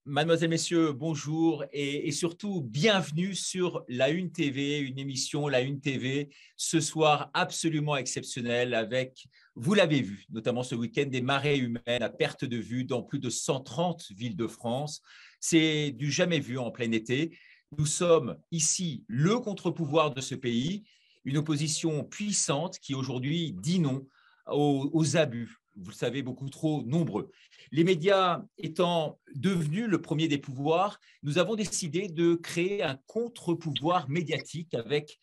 Mademoiselles, Messieurs, bonjour et surtout bienvenue sur La Une TV, une émission La Une TV ce soir absolument exceptionnelle avec, vous l'avez vu, notamment ce week-end, des marées humaines à perte de vue dans plus de 130 villes de France. C'est du jamais vu en plein été. Nous sommes ici le contre-pouvoir de ce pays, une opposition puissante qui aujourd'hui dit non aux abus. Vous le savez, beaucoup trop nombreux. Les médias étant devenus le premier des pouvoirs, nous avons décidé de créer un contre-pouvoir médiatique avec,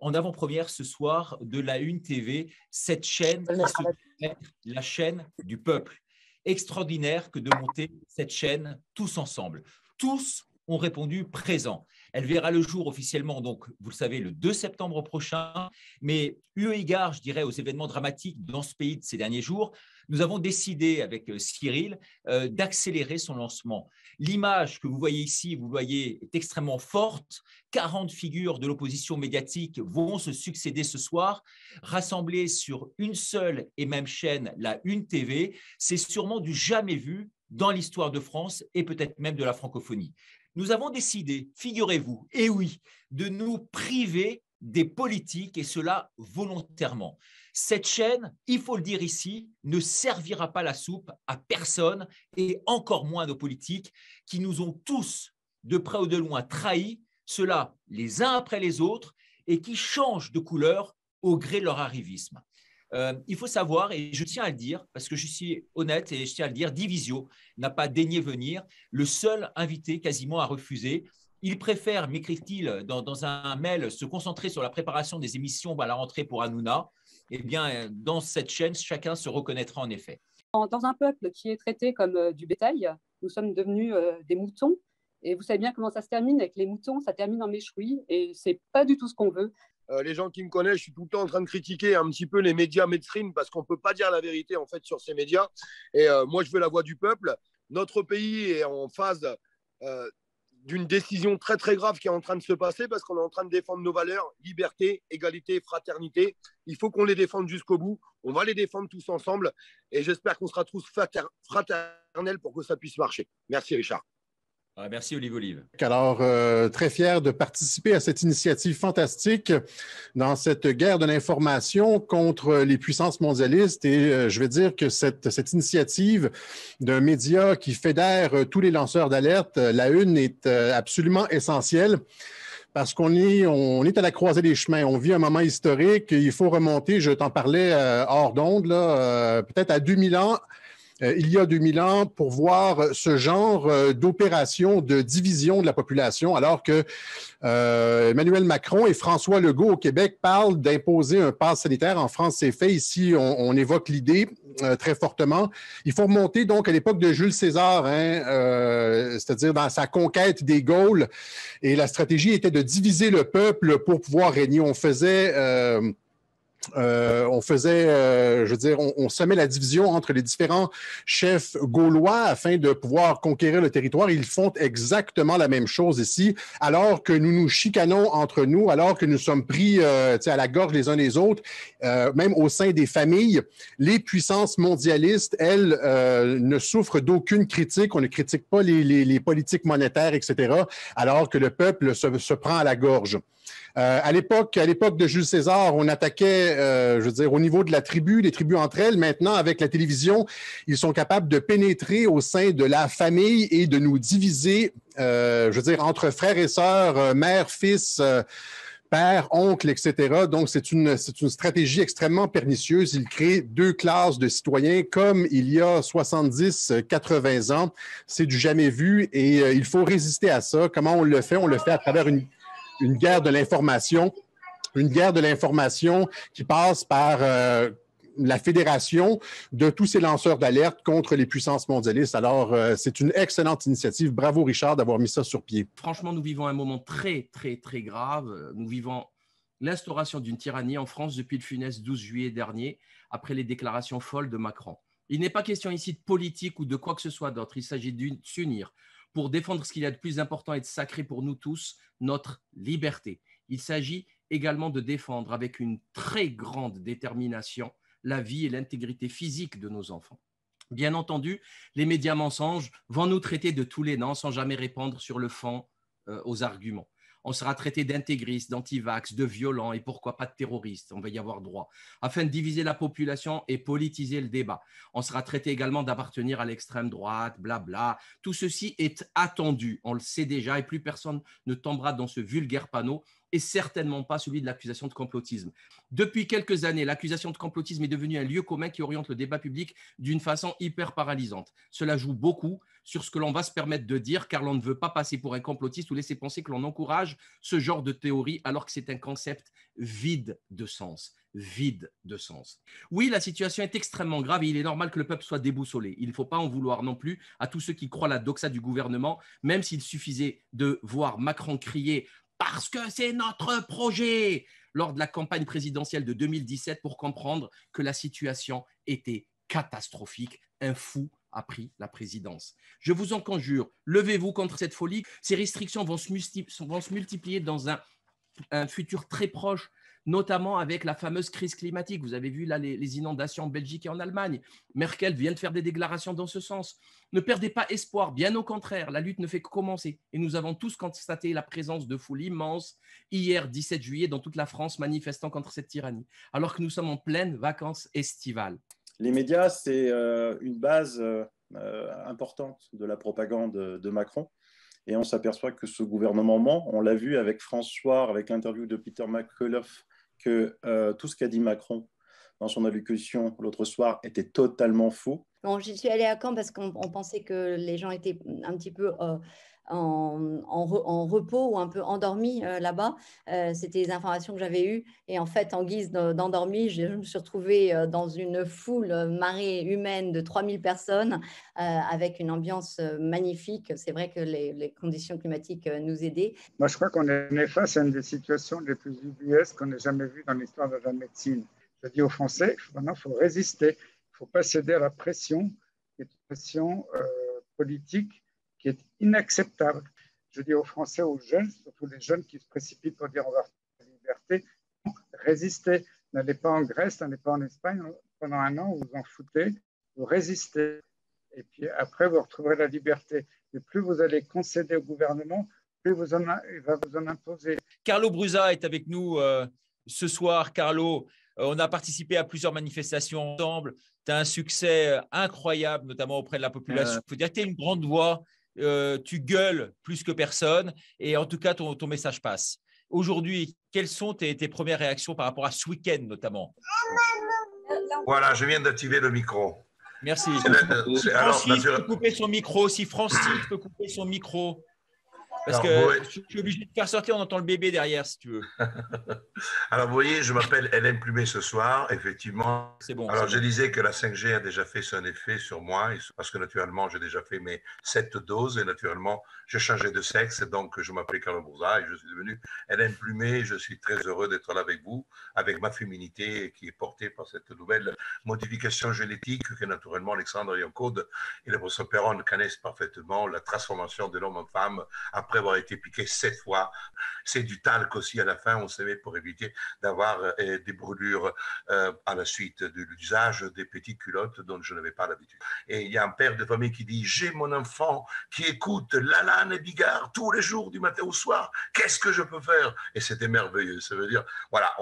en avant-première ce soir, de La Une TV, cette chaîne qui se fait la chaîne du peuple. Extraordinaire que de monter cette chaîne tous ensemble. Tous ont répondu présent. Elle verra le jour officiellement, donc vous le savez, le 2 septembre prochain. Mais eu égard, je dirais, aux événements dramatiques dans ce pays de ces derniers jours, nous avons décidé avec Cyril d'accélérer son lancement. L'image que vous voyez ici, vous voyez, est extrêmement forte. 40 figures de l'opposition médiatique vont se succéder ce soir, rassemblées sur une seule et même chaîne, la Une TV. C'est sûrement du jamais vu dans l'histoire de France et peut-être même de la francophonie. Nous avons décidé, figurez-vous, et oui, de nous priver des politiques et cela volontairement. Cette chaîne, il faut le dire ici, ne servira pas la soupe à personne et encore moins à nos politiques qui nous ont tous, de près ou de loin, trahis, cela les uns après les autres et qui changent de couleur au gré de leur arrivisme. Il faut savoir, et je tiens à le dire, parce que je suis honnête et je tiens à le dire, Divisio n'a pas daigné venir, le seul invité quasiment à refuser. Il préfère, m'écrit-il dans un mail, se concentrer sur la préparation des émissions à la rentrée pour Hanouna. Eh bien, dans cette chaîne, chacun se reconnaîtra en effet. Dans un peuple qui est traité comme du bétail, nous sommes devenus des moutons. Et vous savez bien comment ça se termine avec les moutons, ça termine en méchoui et c'est pas du tout ce qu'on veut. Les gens qui me connaissent, je suis tout le temps en train de critiquer un petit peu les médias mainstream parce qu'on ne peut pas dire la vérité en fait sur ces médias. Et moi, je veux la voix du peuple. Notre pays est en phase d'une décision très très grave qui est en train de se passer parce qu'on est en train de défendre nos valeurs, liberté, égalité, fraternité. Il faut qu'on les défende jusqu'au bout. On va les défendre tous ensemble et j'espère qu'on sera tous fraternels pour que ça puisse marcher. Merci Richard. Merci Olive. Alors, très fier de participer à cette initiative fantastique dans cette guerre de l'information contre les puissances mondialistes. Et je vais dire que cette initiative d'un média qui fédère tous les lanceurs d'alerte, la Une, est absolument essentielle. Parce qu'on est à la croisée des chemins. On vit un moment historique. Il faut remonter, je t'en parlais hors d'onde, peut-être à 2000 ans. Il y a 2000 ans pour voir ce genre d'opération de division de la population, alors que Emmanuel Macron et François Legault au Québec parlent d'imposer un pass sanitaire. En France, c'est fait. Ici, on évoque l'idée très fortement. Il faut remonter donc à l'époque de Jules César, c'est-à-dire dans sa conquête des Gaules. Et la stratégie était de diviser le peuple pour pouvoir régner. On semait la division entre les différents chefs gaulois afin de pouvoir conquérir le territoire. Ils font exactement la même chose ici, alors que nous nous chicanons entre nous, alors que nous sommes pris à la gorge les uns les autres, même au sein des familles. Les puissances mondialistes, elles, ne souffrent d'aucune critique. On ne critique pas les politiques monétaires, etc., alors que le peuple se prend à la gorge. À l'époque de Jules César, on attaquait, au niveau de la tribu, les tribus entre elles. Maintenant, avec la télévision, ils sont capables de pénétrer au sein de la famille et de nous diviser, entre frères et sœurs, mère, fils, père, oncle, etc. Donc, c'est une stratégie extrêmement pernicieuse. Il crée deux classes de citoyens comme il y a 70, 80 ans. C'est du jamais vu et il faut résister à ça. Comment on le fait? On le fait à travers une guerre de l'information, qui passe par la fédération de tous ces lanceurs d'alerte contre les puissances mondialistes. Alors, c'est une excellente initiative. Bravo, Richard, d'avoir mis ça sur pied. Franchement, nous vivons un moment très, très, très grave. Nous vivons l'instauration d'une tyrannie en France depuis le funeste 12 juillet dernier, après les déclarations folles de Macron. Il n'est pas question ici de politique ou de quoi que ce soit d'autre. Il s'agit de s'unir pour défendre ce qu'il y a de plus important et de sacré pour nous tous, notre liberté. Il s'agit également de défendre avec une très grande détermination la vie et l'intégrité physique de nos enfants. Bien entendu, les médias mensonges vont nous traiter de tous les noms sans jamais répondre sur le fond aux arguments. On sera traité d'intégristes, d'antivax, de violents et pourquoi pas de terroristes. On va y avoir droit. Afin de diviser la population et politiser le débat. On sera traité également d'appartenir à l'extrême droite, blabla. Tout ceci est attendu. On le sait déjà et plus personne ne tombera dans ce vulgaire panneau et certainement pas celui de l'accusation de complotisme. Depuis quelques années, l'accusation de complotisme est devenue un lieu commun qui oriente le débat public d'une façon hyper paralysante. Cela joue beaucoup sur ce que l'on va se permettre de dire, car l'on ne veut pas passer pour un complotiste ou laisser penser que l'on encourage ce genre de théorie, alors que c'est un concept vide de sens. Vide de sens. Oui, la situation est extrêmement grave et il est normal que le peuple soit déboussolé. Il ne faut pas en vouloir non plus à tous ceux qui croient la doxa du gouvernement, même s'il suffisait de voir Macron crier « parce que c'est notre projet » lors de la campagne présidentielle de 2017 pour comprendre que la situation était catastrophique. Un fou a pris la présidence. Je vous en conjure, levez-vous contre cette folie. Ces restrictions vont se multiplier dans un futur très proche, notamment avec la fameuse crise climatique. Vous avez vu là les inondations en Belgique et en Allemagne. Merkel vient de faire des déclarations dans ce sens. Ne perdez pas espoir, bien au contraire, la lutte ne fait que commencer. Et nous avons tous constaté la présence de foules immenses hier, 17 juillet, dans toute la France, manifestant contre cette tyrannie, alors que nous sommes en pleine vacances estivales. Les médias, c'est une base importante de la propagande de Macron. Et on s'aperçoit que ce gouvernement ment. On l'a vu avec François, avec l'interview de Peter McCullough, que tout ce qu'a dit Macron dans son allocution l'autre soir était totalement faux. Bon, j'y suis allée à Caen parce qu'on pensait que les gens étaient un petit peu en repos ou un peu endormis là-bas. C'était les informations que j'avais eues. Et en fait, en guise d'endormi, je me suis retrouvée dans une foule, marée humaine de 3000 personnes avec une ambiance magnifique. C'est vrai que les conditions climatiques nous aidaient. Moi, je crois qu'on est face à une des situations les plus ubuesques qu'on ait jamais vues dans l'histoire de la médecine. Je dis aux Français, maintenant, il faut résister. Il ne faut pas céder à la pression, qui est une pression politique qui est inacceptable. Je dis aux Français, aux jeunes, surtout les jeunes qui se précipitent pour dire on va faire la liberté, résistez. N'allez pas en Grèce, n'allez pas en Espagne. Pendant un an, vous vous en foutez, vous résistez. Et puis après, vous retrouverez la liberté. Et plus vous allez concéder au gouvernement, plus il va vous en imposer. Carlo Brusa est avec nous ce soir. Carlo, on a participé à plusieurs manifestations ensemble. Tu as un succès incroyable, notamment auprès de la population. Il faut dire que tu es une grande voix. Tu gueules plus que personne et en tout cas ton message passe. Aujourd'hui, quelles sont tes premières réactions par rapport à ce week-end notamment? Voilà, je viens d'activer le micro. Merci. Francis peut couper son micro. Si Francis peut couper son micro. Parce que je suis obligé de faire sortir, on entend le bébé derrière si tu veux. Alors vous voyez, je m'appelle Hélène Plumet ce soir, effectivement. C'est bon. Alors je disais que la 5G a déjà fait son effet sur moi, parce que naturellement j'ai déjà fait mes 7 doses et naturellement j'ai changé de sexe, donc je m'appelais Carlo Brusa et je suis devenu Hélène Plumet. Je suis très heureux d'être là avec vous, avec ma féminité qui est portée par cette nouvelle modification génétique que naturellement Alexandre Yancode et le professeur Perron connaissent parfaitement, la transformation de l'homme en femme après avoir été piqué 7 fois. C'est du talc aussi à la fin, on se met pour éviter d'avoir des brûlures à la suite de l'usage des petites culottes dont je n'avais pas l'habitude. Et il y a un père de famille qui dit « J'ai mon enfant qui écoute Lalanne et Bigard tous les jours du matin au soir, qu'est-ce que je peux faire ?» Et c'était merveilleux. Ça veut dire, voilà,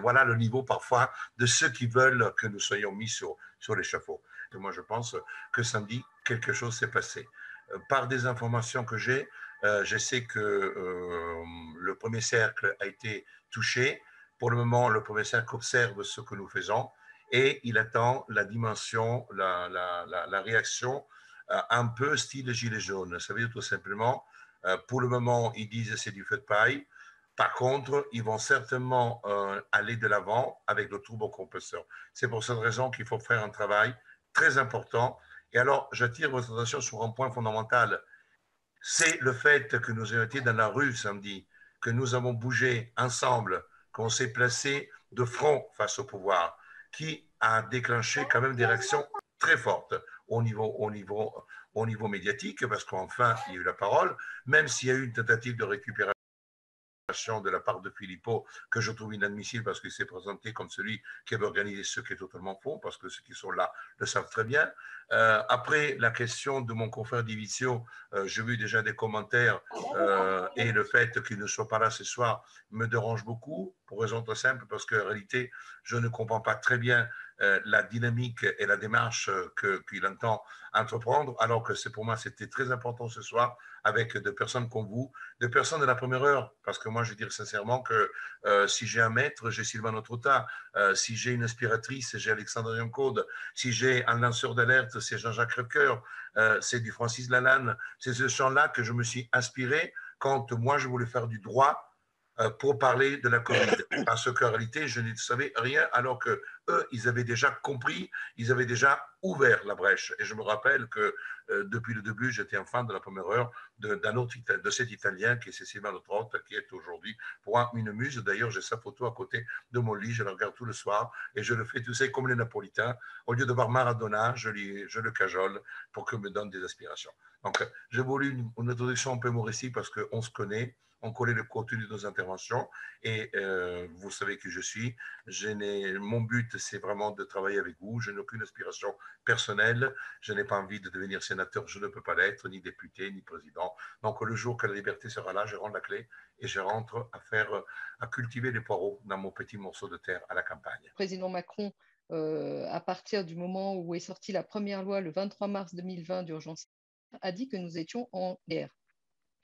voilà le niveau parfois de ceux qui veulent que nous soyons mis sur l'échafaud. Et moi, je pense que samedi, quelque chose s'est passé. Par des informations que j'ai, je sais que le premier cercle a été touché. Pour le moment, le premier cercle observe ce que nous faisons et il attend la dimension, la réaction un peu style gilet jaune. Ça veut dire tout simplement, pour le moment, ils disent c'est du feu de paille. Par contre, ils vont certainement aller de l'avant avec le turbocompresseur. C'est pour cette raison qu'il faut faire un travail très important. Et alors, j'attire votre attention sur un point fondamental. C'est le fait que nous ayons été dans la rue samedi, que nous avons bougé ensemble, qu'on s'est placé de front face au pouvoir, qui a déclenché quand même des réactions très fortes au niveau médiatique, parce qu'enfin, il y a eu la parole, même s'il y a eu une tentative de récupération de la part de Philippot que je trouve inadmissible parce qu'il s'est présenté comme celui qui avait organisé ce qui est totalement faux, parce que ceux qui sont là le savent très bien. Après, la question de mon confrère Divizio, j'ai vu déjà des commentaires et le fait qu'il ne soit pas là ce soir me dérange beaucoup, pour raison très simple, parce qu'en réalité, je ne comprends pas très bien la dynamique et la démarche qu'il entend entreprendre, alors que pour moi, c'était très important ce soir, avec des personnes comme vous, des personnes de la première heure, parce que moi, je dis sincèrement que si j'ai un maître, j'ai Silvano Trota, si j'ai une aspiratrice, j'ai Alexandre Yancaude, si j'ai un lanceur d'alerte, c'est Jean-Jacques Crèvecoeur, c'est du Francis Lalanne, c'est ce champ-là que je me suis inspiré quand moi, je voulais faire du droit pour parler de la Covid, parce qu'en réalité, je ne savais rien, alors que eux, ils avaient déjà compris, ils avaient déjà ouvert la brèche. Et je me rappelle que depuis le début, j'étais un fan de la première heure de cet Italien qui est Silvano Trota, qui est aujourd'hui pour moi une muse. D'ailleurs, j'ai sa photo à côté de mon lit, je la regarde tout le soir et je le fais, tu sais, comme les Napolitains. Au lieu de voir Maradona, je le cajole pour qu'il me donne des aspirations. Donc, j'ai voulu une introduction un peu humoristique parce qu'on se connaît. On connaît le contenu de nos interventions et vous savez qui je suis. Mon but, c'est vraiment de travailler avec vous. Je n'ai aucune aspiration personnelle. Je n'ai pas envie de devenir sénateur. Je ne peux pas l'être, ni député, ni président. Donc, le jour que la liberté sera là, je rends la clé et je rentre à cultiver les poireaux dans mon petit morceau de terre à la campagne. Le président Macron, à partir du moment où est sortie la première loi, le 23 mars 2020 d'urgence, a dit que nous étions en guerre.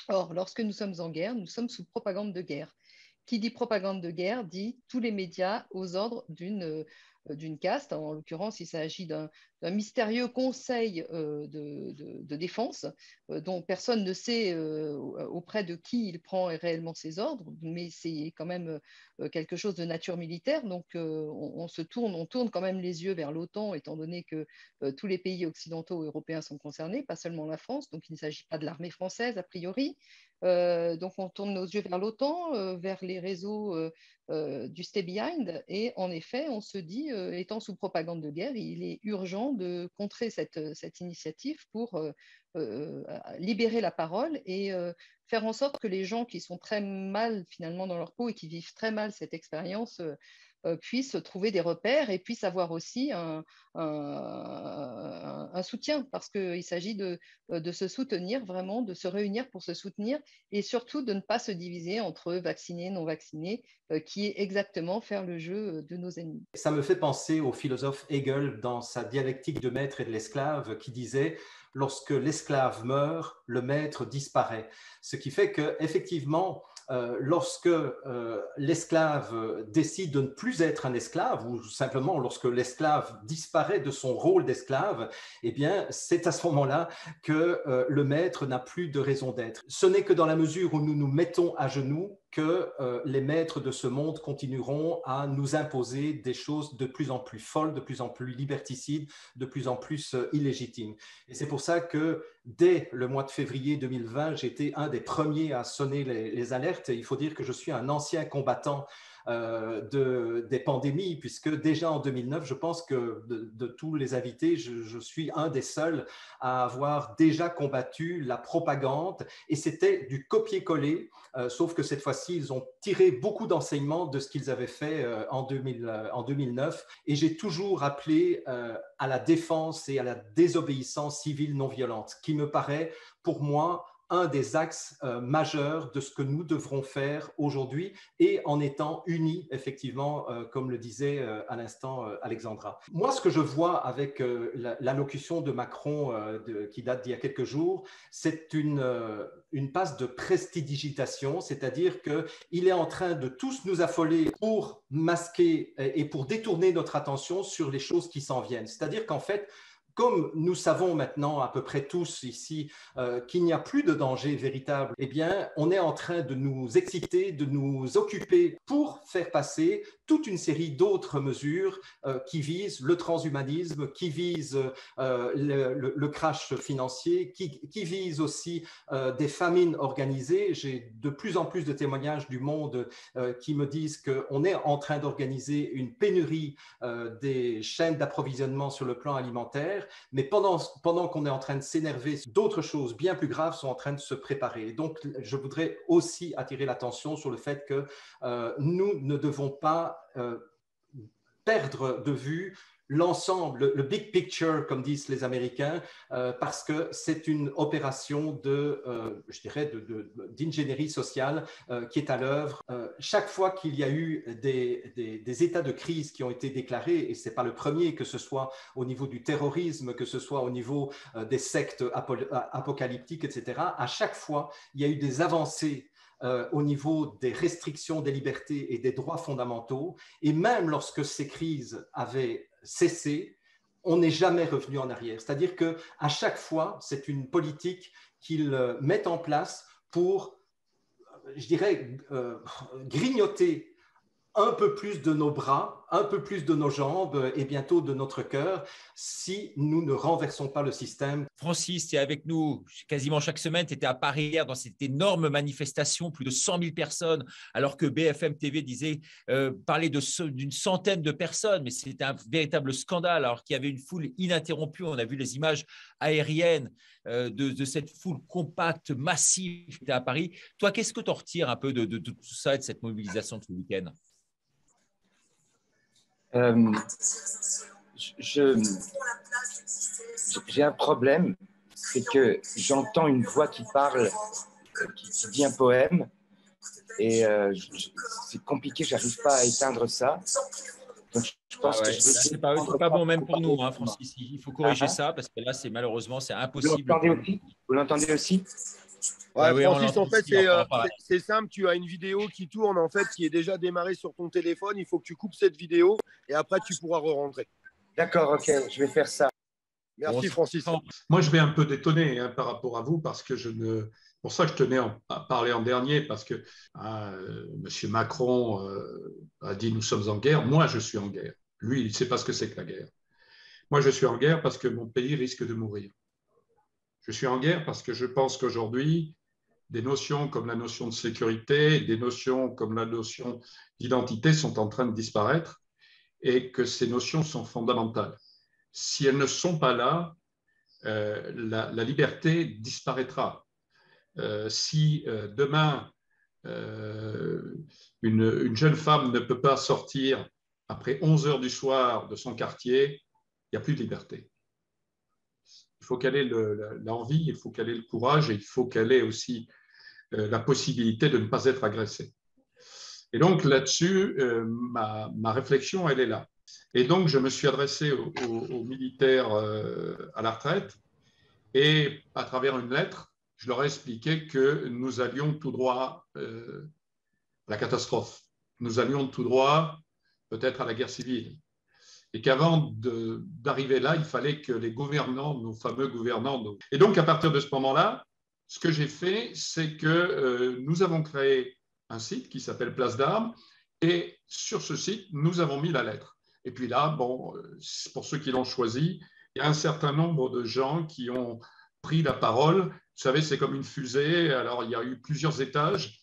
Or, lorsque nous sommes en guerre, nous sommes sous propagande de guerre. Qui dit propagande de guerre dit tous les médias aux ordres d'une caste. En l'occurrence, il s'agit d'un mystérieux conseil de défense dont personne ne sait auprès de qui il prend réellement ses ordres, mais c'est quand même quelque chose de nature militaire. Donc, on tourne quand même les yeux vers l'OTAN, étant donné que tous les pays occidentaux et européens sont concernés, pas seulement la France. Donc, il ne s'agit pas de l'armée française, a priori. Donc, on tourne nos yeux vers l'OTAN, vers les réseaux du Stay Behind. Et en effet, on se dit, étant sous propagande de guerre, il est urgent de contrer cette initiative pour libérer la parole et faire en sorte que les gens qui sont très mal finalement dans leur peau et qui vivent très mal cette expérience puissent trouver des repères et puissent avoir aussi un soutien, parce qu'il s'agit de se soutenir vraiment, de se réunir pour se soutenir et surtout de ne pas se diviser entre vaccinés, non vaccinés, qui est exactement faire le jeu de nos ennemis. Ça me fait penser au philosophe Hegel dans sa dialectique de maître et de l'esclave qui disait « Lorsque l'esclave meurt, le maître disparaît ». Ce qui fait qu'effectivement, lorsque l'esclave décide de ne plus être un esclave, ou simplement lorsque l'esclave disparaît de son rôle d'esclave, eh bien, c'est à ce moment-là que le maître n'a plus de raison d'être. Ce n'est que dans la mesure où nous nous mettons à genoux que les maîtres de ce monde continueront à nous imposer des choses de plus en plus folles, de plus en plus liberticides, de plus en plus illégitimes. Et c'est pour ça que dès le mois de février 2020, j'étais un des premiers à sonner les alertes. Et il faut dire que je suis un ancien combattant des pandémies, puisque déjà en 2009, je pense que de tous les invités, je suis un des seuls à avoir déjà combattu la propagande, et c'était du copier-coller, sauf que cette fois-ci, ils ont tiré beaucoup d'enseignements de ce qu'ils avaient fait en 2009, et j'ai toujours appelé à la défense et à la désobéissance civile non violente, qui me paraît, pour moi, un des axes majeurs de ce que nous devrons faire aujourd'hui et en étant unis, effectivement, comme le disait à l'instant Alexandra. Moi, ce que je vois avec l'allocution de Macron qui date d'il y a quelques jours, c'est une passe de prestidigitation, c'est-à-dire qu'il est en train de tous nous affoler pour masquer et pour détourner notre attention sur les choses qui s'en viennent. C'est-à-dire qu'en fait, comme nous savons maintenant à peu près tous ici qu'il n'y a plus de danger véritable, eh bien, on est en train de nous exciter, de nous occuper pour faire passer toute une série d'autres mesures qui visent le transhumanisme, qui visent le crash financier, qui visent aussi des famines organisées. J'ai de plus en plus de témoignages du monde qui me disent qu'on est en train d'organiser une pénurie des chaînes d'approvisionnement sur le plan alimentaire, mais pendant qu'on est en train de s'énerver, d'autres choses bien plus graves sont en train de se préparer. Donc, je voudrais aussi attirer l'attention sur le fait que nous ne devons pas perdre de vue l'ensemble, le big picture, comme disent les Américains, parce que c'est une opération je dirais, d'ingénierie sociale qui est à l'œuvre. Chaque fois qu'il y a eu des états de crise qui ont été déclarés, et ce n'est pas le premier, que ce soit au niveau du terrorisme, que ce soit au niveau des sectes apocalyptiques, etc., à chaque fois, il y a eu des avancées au niveau des restrictions des libertés et des droits fondamentaux. Et même lorsque ces crises avaient cessé, on n'est jamais revenu en arrière. C'est-à-dire qu'à chaque fois, c'est une politique qu'ils mettent en place pour, je dirais, grignoter un peu plus de nos bras, un peu plus de nos jambes et bientôt de notre cœur si nous ne renversons pas le système. Francis, tu es avec nous quasiment chaque semaine. Tu étais à Paris hier dans cette énorme manifestation, plus de 100 000 personnes, alors que BFM TV parlait d'une centaine de personnes, mais c'était un véritable scandale, alors qu'il y avait une foule ininterrompue. On a vu les images aériennes de cette foule compacte, massive qui était à Paris. Toi, qu'est-ce que tu en retires un peu de tout ça et de cette mobilisation de ce week-end ? J'ai un problème, c'est que j'entends une voix qui parle, qui dit un poème, et c'est compliqué, j'arrive pas à éteindre ça. Donc, je pense que c'est pas bon même pour nous, hein, Francis. Il faut corriger ça parce que là, malheureusement, c'est impossible. Vous l'entendez aussi? Ouais, Francis, en fait, c'est simple. Tu as une vidéo qui tourne, en fait, qui est déjà démarrée sur ton téléphone. Il faut que tu coupes cette vidéo et après, tu pourras re-rentrer. D'accord, ok, je vais faire ça. Merci, Francis. Moi, je vais un peu détonner par rapport à vous parce que pour ça que je tenais à parler en dernier, parce que M. Macron a dit « nous sommes en guerre ». Moi, je suis en guerre. Lui, il ne sait pas ce que c'est que la guerre. Moi, je suis en guerre parce que mon pays risque de mourir. Je suis en guerre parce que je pense qu'aujourd'hui, des notions comme la notion de sécurité, des notions comme la notion d'identité sont en train de disparaître et que ces notions sont fondamentales. Si elles ne sont pas là, la liberté disparaîtra. Si demain, une jeune femme ne peut pas sortir après 11 heures du soir de son quartier, il n'y a plus de liberté. Il faut qu'elle ait l'envie, il faut qu'elle ait le courage et il faut qu'elle ait aussi la possibilité de ne pas être agressée. Et donc là-dessus, ma réflexion, elle est là. Et donc, je me suis adressé aux militaires à la retraite et à travers une lettre, je leur ai expliqué que nous allions tout droit à la catastrophe. Nous allions tout droit peut-être à la guerre civile. Et qu'avant d'arriver là, il fallait que les gouvernants, nos fameux gouvernants… Et donc, à partir de ce moment-là, ce que j'ai fait, c'est que nous avons créé un site qui s'appelle Place d'Armes et sur ce site, nous avons mis la lettre. Et puis là, bon, pour ceux qui l'ont choisi, il y a un certain nombre de gens qui ont pris la parole. Vous savez, c'est comme une fusée. Alors, il y a eu plusieurs étages.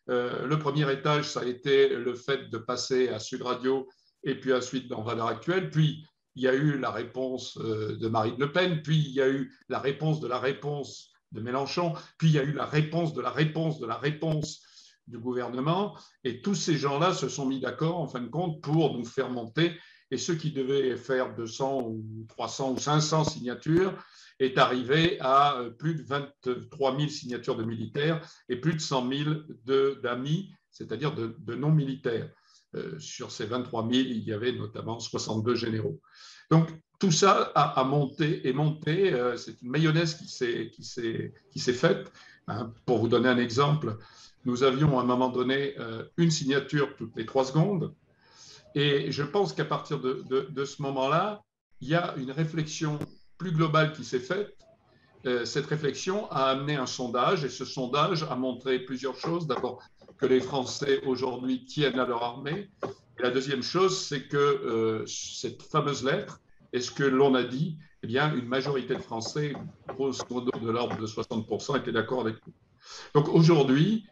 Le premier étage, ça a été le fait de passer à Sud Radio et puis ensuite dans Valeurs Actuelles. Puis, il y a eu la réponse de Marine Le Pen. Puis, il y a eu la réponse de Mélenchon. Puis, il y a eu la réponse de la réponse du gouvernement. Et tous ces gens-là se sont mis d'accord, en fin de compte, pour nous faire monter. Et ceux qui devaient faire 200 ou 300 ou 500 signatures est arrivé à plus de 23 000 signatures de militaires et plus de 100 000 d'amis, c'est-à-dire de non-militaires. Sur ces 23 000, il y avait notamment 62 généraux. Donc, tout ça a monté et monté. C'est une mayonnaise qui s'est faite. Pour vous donner un exemple, nous avions à un moment donné une signature toutes les 3 secondes. Et je pense qu'à partir de ce moment-là, il y a une réflexion plus globale qui s'est faite. Cette réflexion a amené un sondage et ce sondage a montré plusieurs choses. D'abord, que les Français aujourd'hui tiennent à leur armée Et la deuxième chose, c'est que cette fameuse lettre, est-ce que l'on a dit, eh bien, une majorité de Français, grosso modo de l'ordre de 60%, étaient d'accord avec nous. Donc aujourd'hui,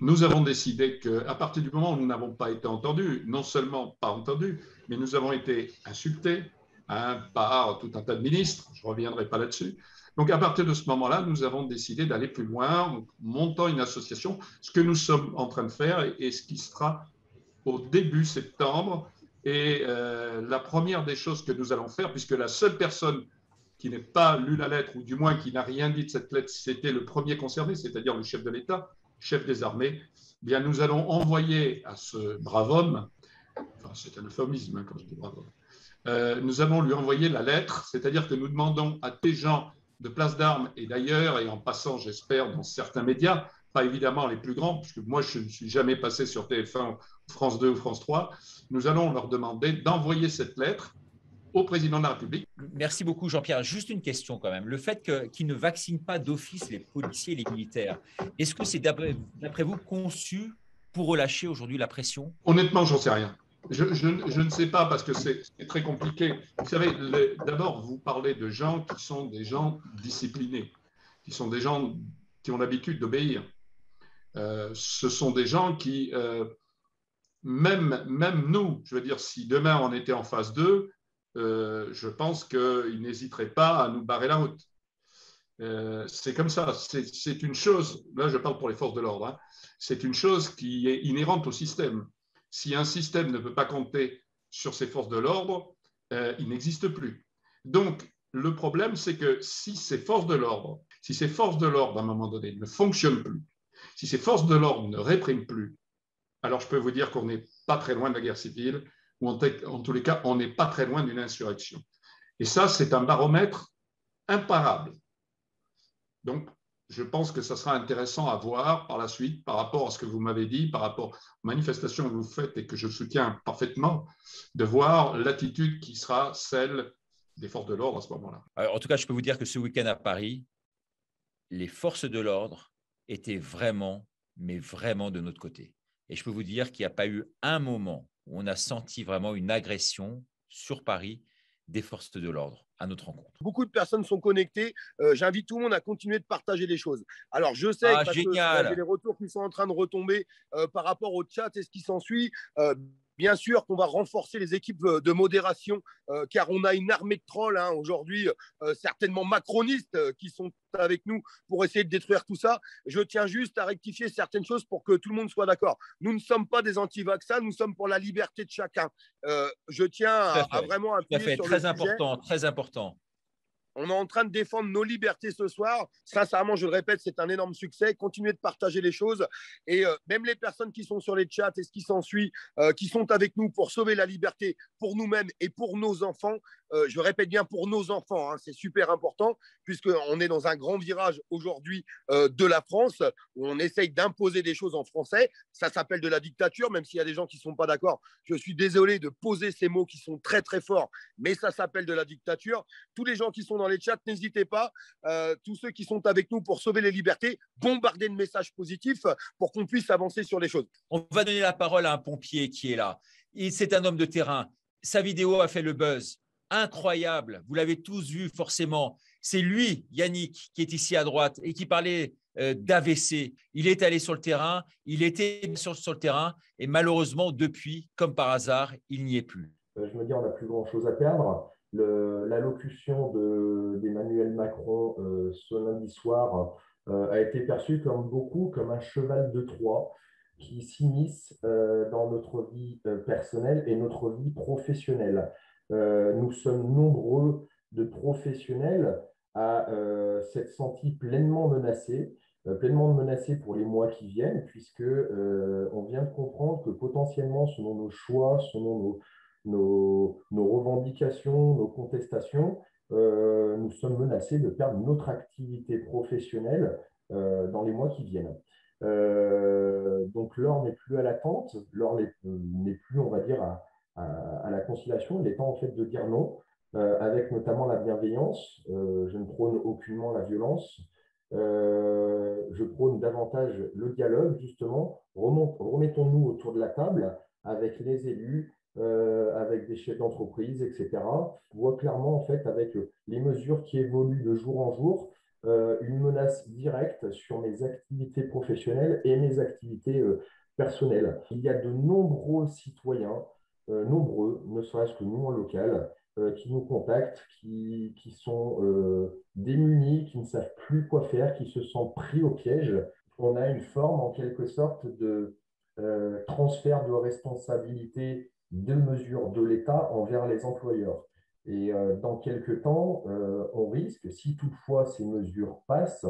nous avons décidé qu'à partir du moment où nous n'avons pas été entendus, non seulement pas entendus, mais nous avons été insultés par tout un tas de ministres, je ne reviendrai pas là-dessus. Donc à partir de ce moment-là, nous avons décidé d'aller plus loin, montant une association, ce que nous sommes en train de faire et ce qui sera au début septembre. Et la première des choses que nous allons faire, puisque la seule personne qui n'ait pas lu la lettre, ou du moins qui n'a rien dit de cette lettre, c'était le premier concerné, c'est-à-dire le chef de l'État, chef des armées, eh bien, nous allons envoyer à ce brave homme, enfin c'est un euphémisme quand je dis brave homme, nous allons lui envoyer la lettre, c'est-à-dire que nous demandons à des gens de Place d'Armes et d'ailleurs, et en passant, j'espère, dans certains médias, pas évidemment les plus grands, puisque moi je ne suis jamais passé sur TF1, France 2 ou France 3, nous allons leur demander d'envoyer cette lettre au président de la République. Merci beaucoup Jean-Pierre. Juste une question quand même. Le fait qu'ils ne vaccinent pas d'office les policiers et les militaires, est-ce que c'est d'après vous conçu pour relâcher aujourd'hui la pression? Honnêtement, j'en sais rien. Je ne sais pas parce que c'est très compliqué. Vous savez, d'abord, vous parlez de gens qui sont des gens disciplinés, qui sont des gens qui ont l'habitude d'obéir. Ce sont des gens qui, même nous, je veux dire, si demain on était en phase 2, je pense qu'ils n'hésiteraient pas à nous barrer la route. C'est comme ça, c'est une chose, là je parle pour les forces de l'ordre, hein, c'est une chose qui est inhérente au système. Si un système ne peut pas compter sur ses forces de l'ordre, il n'existe plus. Donc le problème, c'est que si ces forces de l'ordre, à un moment donné, ne fonctionnent plus, si ces forces de l'ordre ne répriment plus, alors je peux vous dire qu'on n'est pas très loin de la guerre civile, ou en tous les cas, on n'est pas très loin d'une insurrection. Et ça, c'est un baromètre imparable. Donc, je pense que ça sera intéressant à voir par la suite, par rapport à ce que vous m'avez dit, par rapport aux manifestations que vous faites et que je soutiens parfaitement, de voir l'attitude qui sera celle des forces de l'ordre à ce moment-là. En tout cas, je peux vous dire que ce week-end à Paris, les forces de l'ordre étaient vraiment, mais vraiment de notre côté. Et je peux vous dire qu'il n'y a pas eu un moment où on a senti vraiment une agression sur Paris des forces de l'ordre à notre rencontre. Beaucoup de personnes sont connectées. J'invite tout le monde à continuer de partager les choses. Alors, je sais que j'ai les retours qui sont en train de retomber par rapport au chat et ce qui s'ensuit. Bien sûr qu'on va renforcer les équipes de modération car on a une armée de trolls aujourd'hui, certainement macronistes qui sont avec nous pour essayer de détruire tout ça. Je tiens juste à rectifier certaines choses pour que tout le monde soit d'accord. Nous ne sommes pas des anti-vaccins, nous sommes pour la liberté de chacun. Je tiens à vraiment appuyer sur très le important, très important. On est en train de défendre nos libertés ce soir. Sincèrement, je le répète, c'est un énorme succès. Continuez de partager les choses. Et même les personnes qui sont sur les chats et ce qui s'ensuit, qui sont avec nous pour sauver la liberté pour nous-mêmes et pour nos enfants. Je répète bien pour nos enfants, c'est super important puisqu'on est dans un grand virage aujourd'hui de la France où on essaye d'imposer des choses en français. Ça s'appelle de la dictature, même s'il y a des gens qui ne sont pas d'accord. Je suis désolé de poser ces mots qui sont très, très forts, mais ça s'appelle de la dictature. Tous les gens qui sont dans les chats, n'hésitez pas. Tous ceux qui sont avec nous pour sauver les libertés, bombardez de messages positifs pour qu'on puisse avancer sur les choses. On va donner la parole à un pompier qui est là. C'est un homme de terrain. Sa vidéo a fait le buzz. Incroyable, vous l'avez tous vu forcément. C'est lui, Yannick, qui est ici à droite et qui parlait d'AVC. Il est allé sur le terrain, il était sur le terrain et malheureusement, depuis, comme par hasard, il n'y est plus. Je me dis, on n'a plus grand-chose à perdre. L'allocution d'Emmanuel Macron ce lundi soir a été perçue comme un cheval de Troie qui s'immisce dans notre vie personnelle et notre vie professionnelle. Nous sommes nombreux de professionnels à s'être sentis pleinement menacés pour les mois qui viennent, puisque on vient de comprendre que potentiellement, selon nos choix, selon nos revendications, nos contestations, nous sommes menacés de perdre notre activité professionnelle dans les mois qui viennent. Donc l'heure n'est plus à l'attente, l'heure n'est plus, on va dire, à la conciliation. Il est temps en fait de dire non, avec notamment la bienveillance. Je ne prône aucunement la violence. Je prône davantage le dialogue, justement. Remettons-nous autour de la table avec les élus, avec des chefs d'entreprise, etc. On voit clairement, en fait, avec les mesures qui évoluent de jour en jour, une menace directe sur mes activités professionnelles et mes activités personnelles. Il y a de nombreux citoyens, nombreux, ne serait-ce que nous en local, qui nous contactent, qui sont démunis, qui ne savent plus quoi faire, qui se sentent pris au piège. On a une forme, en quelque sorte, de transfert de responsabilité de mesures de l'État envers les employeurs. Et dans quelques temps, on risque, si toutefois ces mesures passent,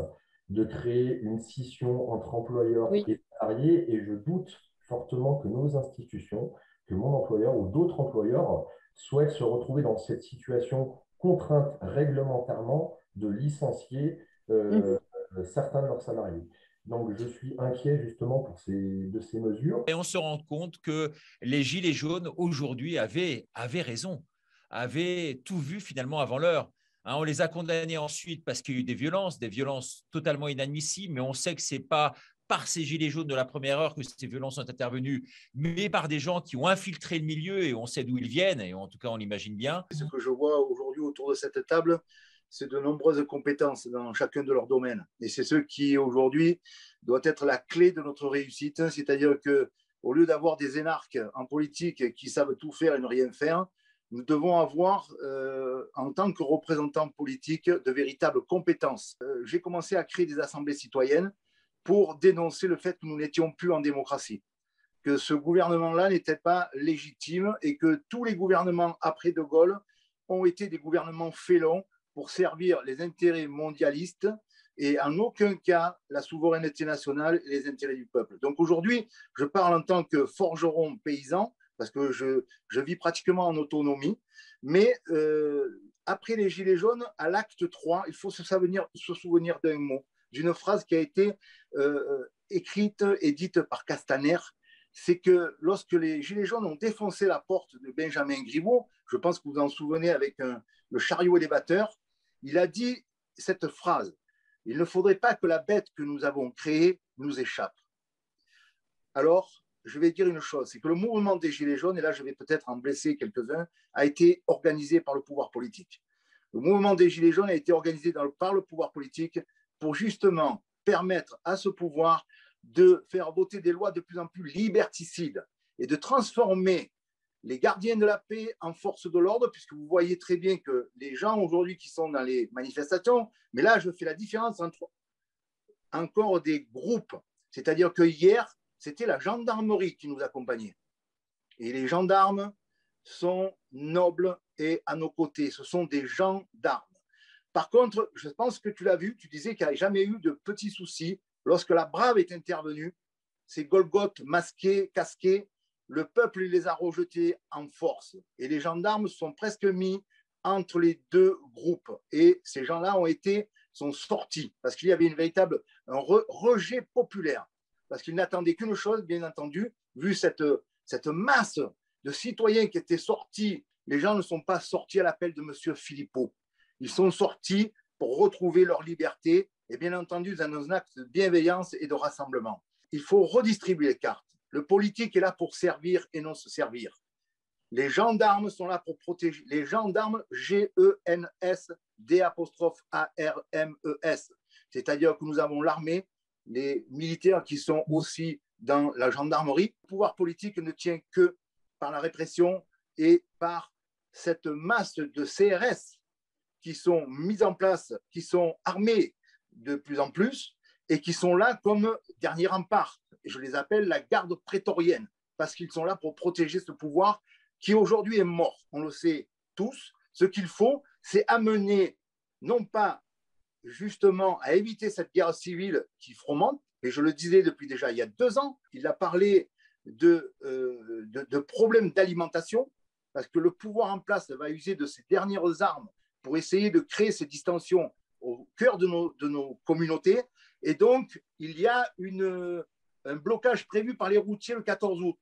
de créer une scission entre employeurs et salariés. Et je doute fortement que nos institutions, que mon employeur ou d'autres employeurs souhaitent se retrouver dans cette situation contrainte réglementairement de licencier certains de leurs salariés. Donc, je suis inquiet justement de ces mesures. Et on se rend compte que les Gilets jaunes, aujourd'hui, avaient raison, avaient tout vu finalement avant l'heure. On les a condamnés ensuite parce qu'il y a eu des violences totalement inadmissibles, mais on sait que ce n'est pas par ces Gilets jaunes de la première heure que ces violences sont intervenues, mais par des gens qui ont infiltré le milieu et on sait d'où ils viennent, et en tout cas, on l'imagine bien. Ce que je vois aujourd'hui autour de cette table, c'est de nombreuses compétences dans chacun de leurs domaines. Et c'est ce qui, aujourd'hui, doit être la clé de notre réussite. C'est-à-dire qu'au lieu d'avoir des énarques en politique qui savent tout faire et ne rien faire, nous devons avoir, en tant que représentants politiques, de véritables compétences. J'ai commencé à créer des assemblées citoyennes pour dénoncer le fait que nous n'étions plus en démocratie, que ce gouvernement-là n'était pas légitime et que tous les gouvernements après De Gaulle ont été des gouvernements félons pour servir les intérêts mondialistes et en aucun cas la souveraineté nationale et les intérêts du peuple. Donc aujourd'hui, je parle en tant que forgeron paysan, parce que je vis pratiquement en autonomie, mais après les Gilets jaunes, à l'acte 3, il faut se souvenir d'un mot, d'une phrase qui a été écrite et dite par Castaner, c'est que lorsque les Gilets jaunes ont défoncé la porte de Benjamin Griveaux, je pense que vous vous en souvenez avec le chariot élévateur, il a dit cette phrase: « Il ne faudrait pas que la bête que nous avons créée nous échappe. » Alors, je vais dire une chose, c'est que le mouvement des Gilets jaunes, et là je vais peut-être en blesser quelques-uns, a été organisé par le pouvoir politique. Le mouvement des Gilets jaunes a été organisé par le pouvoir politique pour justement permettre à ce pouvoir de faire voter des lois de plus en plus liberticides et de transformer les gardiens de la paix en force de l'ordre, puisque vous voyez très bien que les gens aujourd'hui qui sont dans les manifestations, mais là je fais la différence entre encore des groupes, c'est-à-dire que hier, c'était la gendarmerie qui nous accompagnait. Et les gendarmes sont nobles et à nos côtés, ce sont des gens d'armes. Par contre, je pense que tu l'as vu, tu disais qu'il n'y a jamais eu de petits soucis. Lorsque la Brave est intervenue, ces Golgoths masqués, casqués, le peuple les a rejetés en force. Et les gendarmes sont presque mis entre les deux groupes. Et ces gens-là sont sortis parce qu'il y avait un rejet populaire. Parce qu'ils n'attendaient qu'une chose, bien entendu, vu cette masse de citoyens qui étaient sortis. Les gens ne sont pas sortis à l'appel de M. Philippot. Ils sont sortis pour retrouver leur liberté et bien entendu dans un acte de bienveillance et de rassemblement. Il faut redistribuer les cartes. Le politique est là pour servir et non se servir. Les gendarmes sont là pour protéger. Les gendarmes, G-E-N-S-D'-A-R-M-E-S. C'est-à-dire que nous avons l'armée, les militaires qui sont aussi dans la gendarmerie. Le pouvoir politique ne tient que par la répression et par cette masse de CRS qui sont mises en place, qui sont armés de plus en plus et qui sont là comme dernier rempart. Et je les appelle la garde prétorienne parce qu'ils sont là pour protéger ce pouvoir qui aujourd'hui est mort. On le sait tous. Ce qu'il faut, c'est amener non pas justement à éviter cette guerre civile qui fomente, et je le disais depuis déjà il y a 2 ans, il a parlé de problèmes d'alimentation parce que le pouvoir en place va user de ses dernières armes pour essayer de créer ces distensions au cœur de nos communautés. Et donc, il y a un blocage prévu par les routiers le 14 août.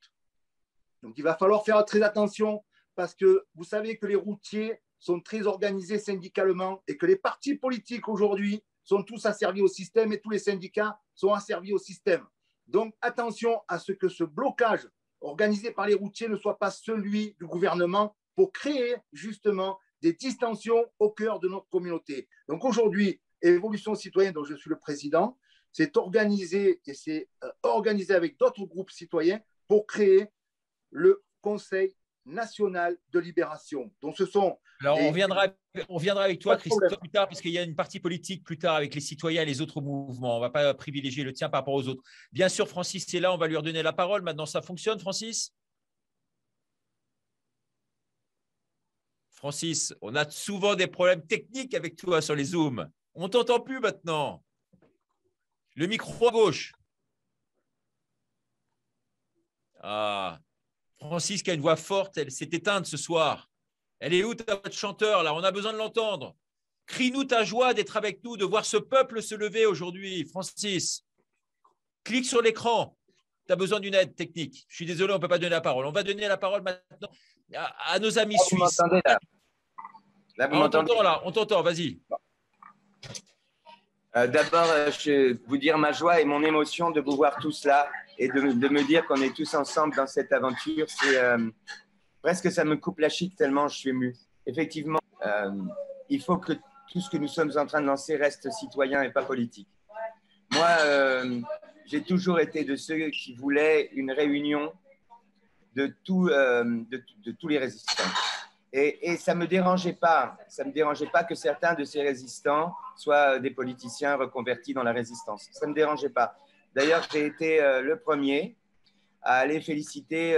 Donc, il va falloir faire très attention parce que vous savez que les routiers sont très organisés syndicalement et que les partis politiques aujourd'hui sont tous asservis au système et tous les syndicats sont asservis au système. Donc, attention à ce que ce blocage organisé par les routiers ne soit pas celui du gouvernement pour créer justement des distensions au cœur de notre communauté. Donc aujourd'hui, Évolution citoyenne, dont je suis le président, c'est organisé et c'est organisé avec d'autres groupes citoyens pour créer le Conseil national de libération. Donc ce sont Alors, on viendra avec toi, Christophe, plus tard, parce qu'il y a une partie politique plus tard avec les citoyens et les autres mouvements. On ne va pas privilégier le tien par rapport aux autres. Bien sûr, Francis est là, on va lui redonner la parole. Maintenant, ça fonctionne, Francis? Francis, on a souvent des problèmes techniques avec toi sur les Zooms. On ne t'entend plus maintenant. Le micro à gauche. Ah, Francis qui a une voix forte, elle s'est éteinte ce soir. Elle est où ta voix de chanteur là? On a besoin de l'entendre. Crie-nous ta joie d'être avec nous, de voir ce peuple se lever aujourd'hui, Francis. Clique sur l'écran. Tu as besoin d'une aide technique. Je suis désolé, on ne peut pas donner la parole. On va donner la parole maintenant à nos amis suisses. Vous m'entendez là? Là, vous m'entendez? On t'entend, vas-y. D'abord, je vous dire ma joie et mon émotion de vous voir tous là et de me dire qu'on est tous ensemble dans cette aventure. C'est presque ça me coupe la chic tellement je suis ému. Effectivement, il faut que tout ce que nous sommes en train de lancer reste citoyen et pas politique. Moi, j'ai toujours été de ceux qui voulaient une réunion de tous les résistants. Et ça ne me dérangeait pas. Ça me dérangeait pas que certains de ces résistants soient des politiciens reconvertis dans la résistance. Ça ne me dérangeait pas. D'ailleurs, j'ai été le premier à aller féliciter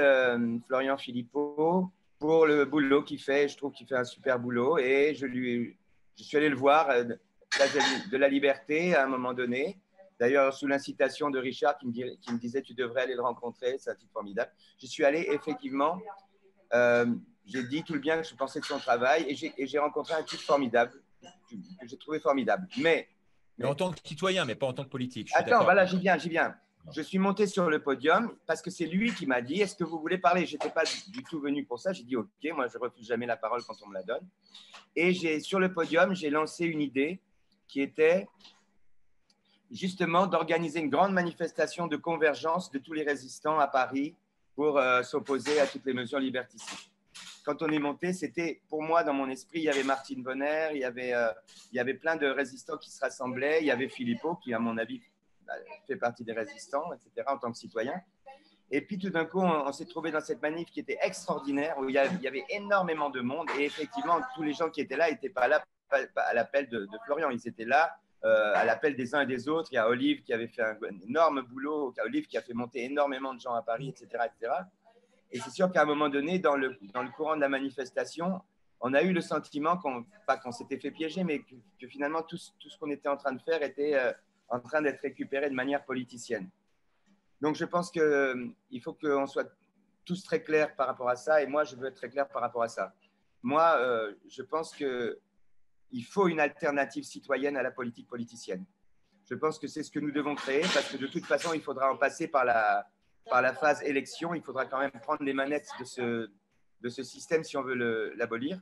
Florian Philippot pour le boulot qu'il fait. Je trouve qu'il fait un super boulot. Et je suis allé le voir de la Liberté à un moment donné. D'ailleurs, sous l'incitation de Richard qui me disait « tu devrais aller le rencontrer, c'est un type formidable ». Je suis allé effectivement… j'ai dit tout le bien que je pensais de son travail et j'ai rencontré un type formidable, que j'ai trouvé formidable. Mais en tant que citoyen, mais pas en tant que politique. Attends, voilà, j'y viens. Je suis monté sur le podium parce que c'est lui qui m'a dit « Est-ce que vous voulez parler ?» Je n'étais pas du tout venu pour ça. J'ai dit « Ok, moi je ne refuse jamais la parole quand on me la donne. » Et sur le podium, j'ai lancé une idée qui était justement d'organiser une grande manifestation de convergence de tous les résistants à Paris pour s'opposer à toutes les mesures liberticides. Quand on est monté, c'était, pour moi, dans mon esprit, il y avait Martine Bonner, il y avait plein de résistants qui se rassemblaient, il y avait Philippot, qui, à mon avis, fait partie des résistants, etc., en tant que citoyen. Et puis, tout d'un coup, on s'est trouvé dans cette manif qui était extraordinaire, où il y avait énormément de monde, et effectivement, tous les gens qui étaient là n'étaient pas là à l'appel de Florian, ils étaient là à l'appel des uns et des autres. Il y a Olive qui avait fait un énorme boulot, Olive qui a fait monter énormément de gens à Paris, etc., etc. Et c'est sûr qu'à un moment donné, dans le courant de la manifestation, on a eu le sentiment pas qu'on s'était fait piéger, mais que finalement, tout ce qu'on était en train de faire était en train d'être récupéré de manière politicienne. Donc, je pense qu'il faut qu'on soit tous très clairs par rapport à ça, et moi, je veux être très clair par rapport à ça. Moi, je pense qu'il faut une alternative citoyenne à la politique politicienne. Je pense que c'est ce que nous devons créer, parce que de toute façon, il faudra en passer par la phase élection. Il faudra quand même prendre les manettes de ce système si on veut l'abolir.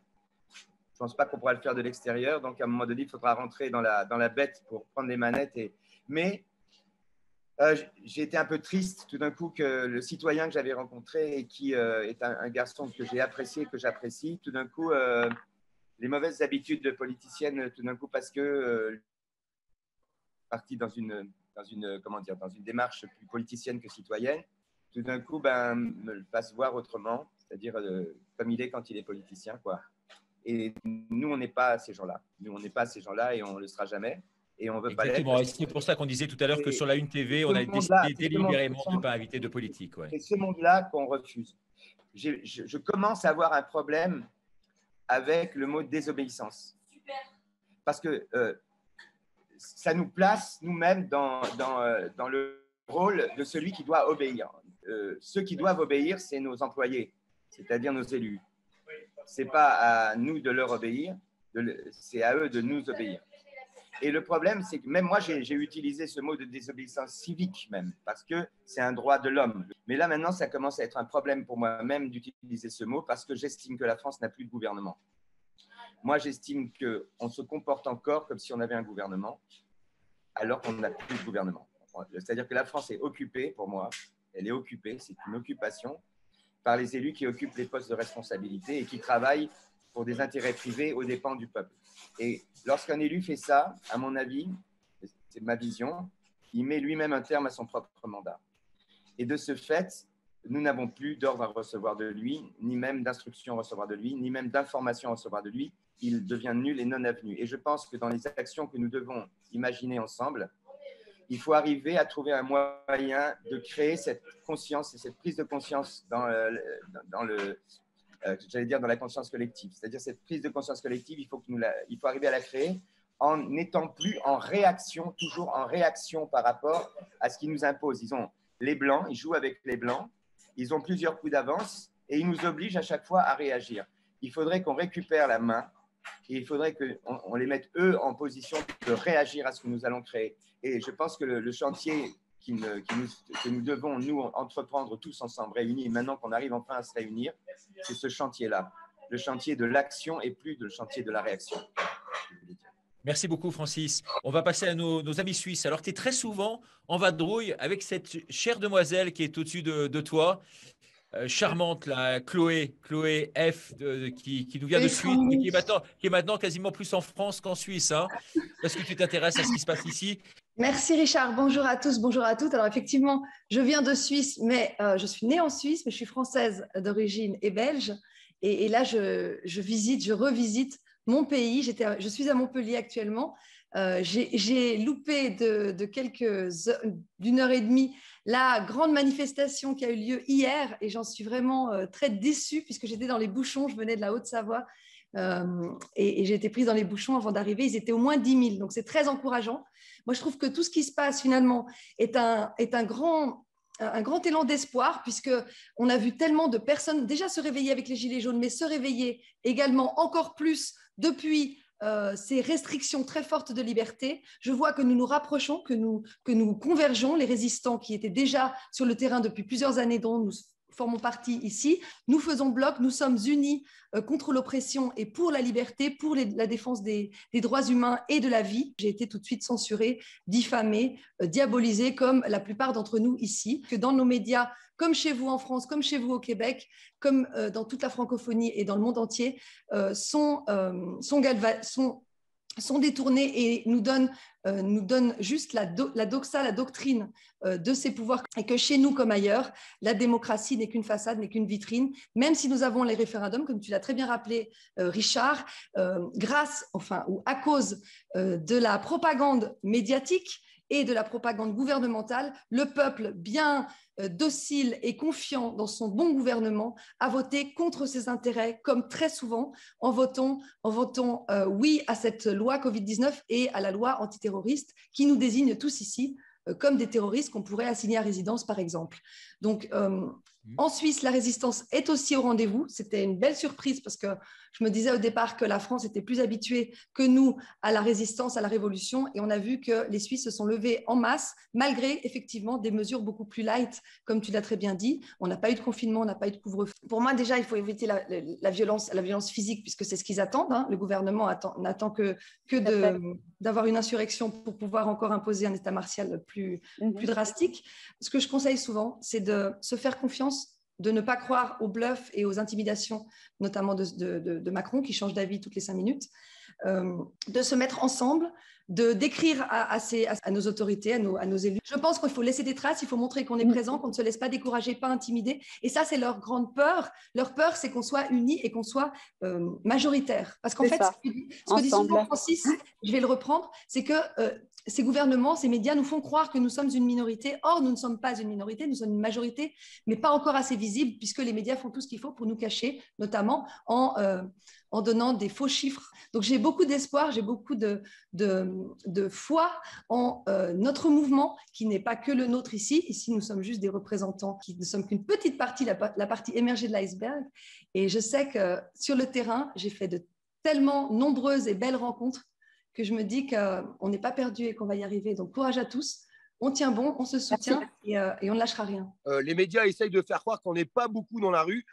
Je ne pense pas qu'on pourra le faire de l'extérieur. Donc, à un moment donné, il faudra rentrer dans la bête pour prendre les manettes. Mais j'ai été un peu triste tout d'un coup que le citoyen que j'avais rencontré et qui est un garçon que j'ai apprécié, que j'apprécie, tout d'un coup, les mauvaises habitudes politiciennes, tout d'un coup, parce que parti dans une démarche plus politicienne que citoyenne, tout d'un coup, me le fasse voir autrement, c'est-à-dire comme il est quand il est politicien, quoi. Et nous, on n'est pas ces gens-là. Nous, on n'est pas ces gens-là et on ne le sera jamais. Et on veut pas l'être. C'est pour ça qu'on disait tout à l'heure que sur la Une TV, on a décidé délibérément de ne pas inviter de politique. Ouais. C'est ce monde-là qu'on refuse. Je commence à avoir un problème avec le mot désobéissance. Parce que ça nous place nous-mêmes dans le rôle de celui qui doit obéir. Ceux qui doivent obéir, c'est nos employés, c'est-à-dire nos élus. Ce n'est pas à nous de leur obéir, c'est à eux de nous obéir. Et le problème, c'est que même moi, j'ai utilisé ce mot de désobéissance civique même, parce que c'est un droit de l'homme. Mais là, maintenant, ça commence à être un problème pour moi-même d'utiliser ce mot, parce que j'estime que la France n'a plus de gouvernement. Moi, j'estime qu'on se comporte encore comme si on avait un gouvernement, alors qu'on n'a plus de gouvernement. C'est-à-dire que la France est occupée, pour moi. Elle est occupée, c'est une occupation. par les élus qui occupent les postes de responsabilité et qui travaillent pour des intérêts privés aux dépens du peuple. Et lorsqu'un élu fait ça, à mon avis, c'est ma vision, il met lui-même un terme à son propre mandat. Et de ce fait, nous n'avons plus d'ordre à recevoir de lui, ni même d'instruction à recevoir de lui, ni même d'information à recevoir de lui. Il devient nul et non avenu. Et je pense que dans les actions que nous devons imaginer ensemble, il faut arriver à trouver un moyen de créer cette conscience et cette prise de conscience dans la conscience collective. C'est-à-dire cette prise de conscience collective, il faut arriver à la créer en n'étant plus en réaction, toujours en réaction par rapport à ce qu'ils nous imposent. Ils ont les Blancs, ils jouent avec les Blancs, ils ont plusieurs coups d'avance et ils nous obligent à chaque fois à réagir. Il faudrait qu'on récupère la main et il faudrait qu'on les mette, eux, en position de réagir à ce que nous allons créer. Et je pense que le chantier que nous devons, nous, entreprendre tous ensemble, réunis, maintenant qu'on arrive enfin à se réunir, c'est ce chantier-là, le chantier de l'action et plus le chantier de la réaction. Merci beaucoup, Francis. On va passer à nos amis suisses. Alors, tu es très souvent en vadrouille avec cette chère demoiselle qui est au-dessus de toi, charmante, là, Chloé F, qui nous vient de Suisse, mais qui est maintenant quasiment plus en France qu'en Suisse. Hein, parce que tu t'intéresses à ce qui se passe ici. Merci Richard, bonjour à tous, bonjour à toutes. Alors effectivement, je viens de Suisse, mais je suis née en Suisse, mais je suis française d'origine et belge. Et là, je revisite mon pays. Je suis à Montpellier actuellement. J'ai loupé d'une heure et demie la grande manifestation qui a eu lieu hier et j'en suis vraiment très déçue puisque j'étais dans les bouchons, je venais de la Haute-Savoie et j'ai été prise dans les bouchons avant d'arriver. Ils étaient au moins 10 000, donc c'est très encourageant. Moi, je trouve que tout ce qui se passe finalement est un grand élan d'espoir puisqu'on a vu tellement de personnes déjà se réveiller avec les gilets jaunes, mais se réveiller également encore plus depuis ces restrictions très fortes de liberté. Je vois que nous nous rapprochons, que nous convergeons, les résistants qui étaient déjà sur le terrain depuis plusieurs années, dont nous formons partie ici. Nous faisons bloc, nous sommes unis contre l'oppression et pour la liberté, pour la défense des droits humains et de la vie. J'ai été tout de suite censurée, diffamée, diabolisée, comme la plupart d'entre nous ici. Que dans nos médias, comme chez vous en France, comme chez vous au Québec, comme dans toute la francophonie et dans le monde entier, sont détournés et nous donnent juste la doxa, la doctrine de ces pouvoirs. Et que chez nous comme ailleurs, la démocratie n'est qu'une façade, n'est qu'une vitrine. Même si nous avons les référendums, comme tu l'as très bien rappelé, Richard, ou à cause de la propagande médiatique et de la propagande gouvernementale, le peuple bien docile et confiant dans son bon gouvernement a voté contre ses intérêts, comme très souvent en votant oui à cette loi Covid-19 et à la loi antiterroriste qui nous désigne tous ici comme des terroristes qu'on pourrait assigner à résidence, par exemple. Donc, en Suisse, la résistance est aussi au rendez-vous. C'était une belle surprise parce que je me disais au départ que la France était plus habituée que nous à la résistance, à la révolution. Et on a vu que les Suisses se sont levés en masse, malgré effectivement des mesures beaucoup plus light, comme tu l'as très bien dit. On n'a pas eu de confinement, on n'a pas eu de couvre-feu. Pour moi, déjà, il faut éviter la violence physique, puisque c'est ce qu'ils attendent. Hein. Le gouvernement n'attend que d'avoir une insurrection pour pouvoir encore imposer un état martial plus drastique. Ce que je conseille souvent, c'est de se faire confiance, de ne pas croire aux bluffs et aux intimidations, notamment de Macron, qui change d'avis toutes les 5 minutes, de se mettre ensemble, d'écrire à nos autorités, à nos élus. Je pense qu'il faut laisser des traces, il faut montrer qu'on est présent, qu'on ne se laisse pas décourager, pas intimider. Et ça, c'est leur grande peur. Leur peur, c'est qu'on soit unis et qu'on soit majoritaire. Parce qu'en fait, ce que dit souvent Francis, je vais le reprendre, c'est que ces gouvernements, ces médias nous font croire que nous sommes une minorité. Or, nous ne sommes pas une minorité, nous sommes une majorité, mais pas encore assez visible, puisque les médias font tout ce qu'il faut pour nous cacher, notamment en donnant des faux chiffres. Donc, j'ai beaucoup d'espoir, j'ai beaucoup de foi en notre mouvement, qui n'est pas que le nôtre ici. Ici, nous sommes juste des représentants, qui ne sommes qu'une petite partie, la partie émergée de l'iceberg. Et je sais que sur le terrain, j'ai fait de tellement nombreuses et belles rencontres que je me dis qu'on n'est pas perdu et qu'on va y arriver. Donc, courage à tous. On tient bon, on se soutient et on ne lâchera rien. Les médias essayent de faire croire qu'on n'est pas beaucoup dans la rue.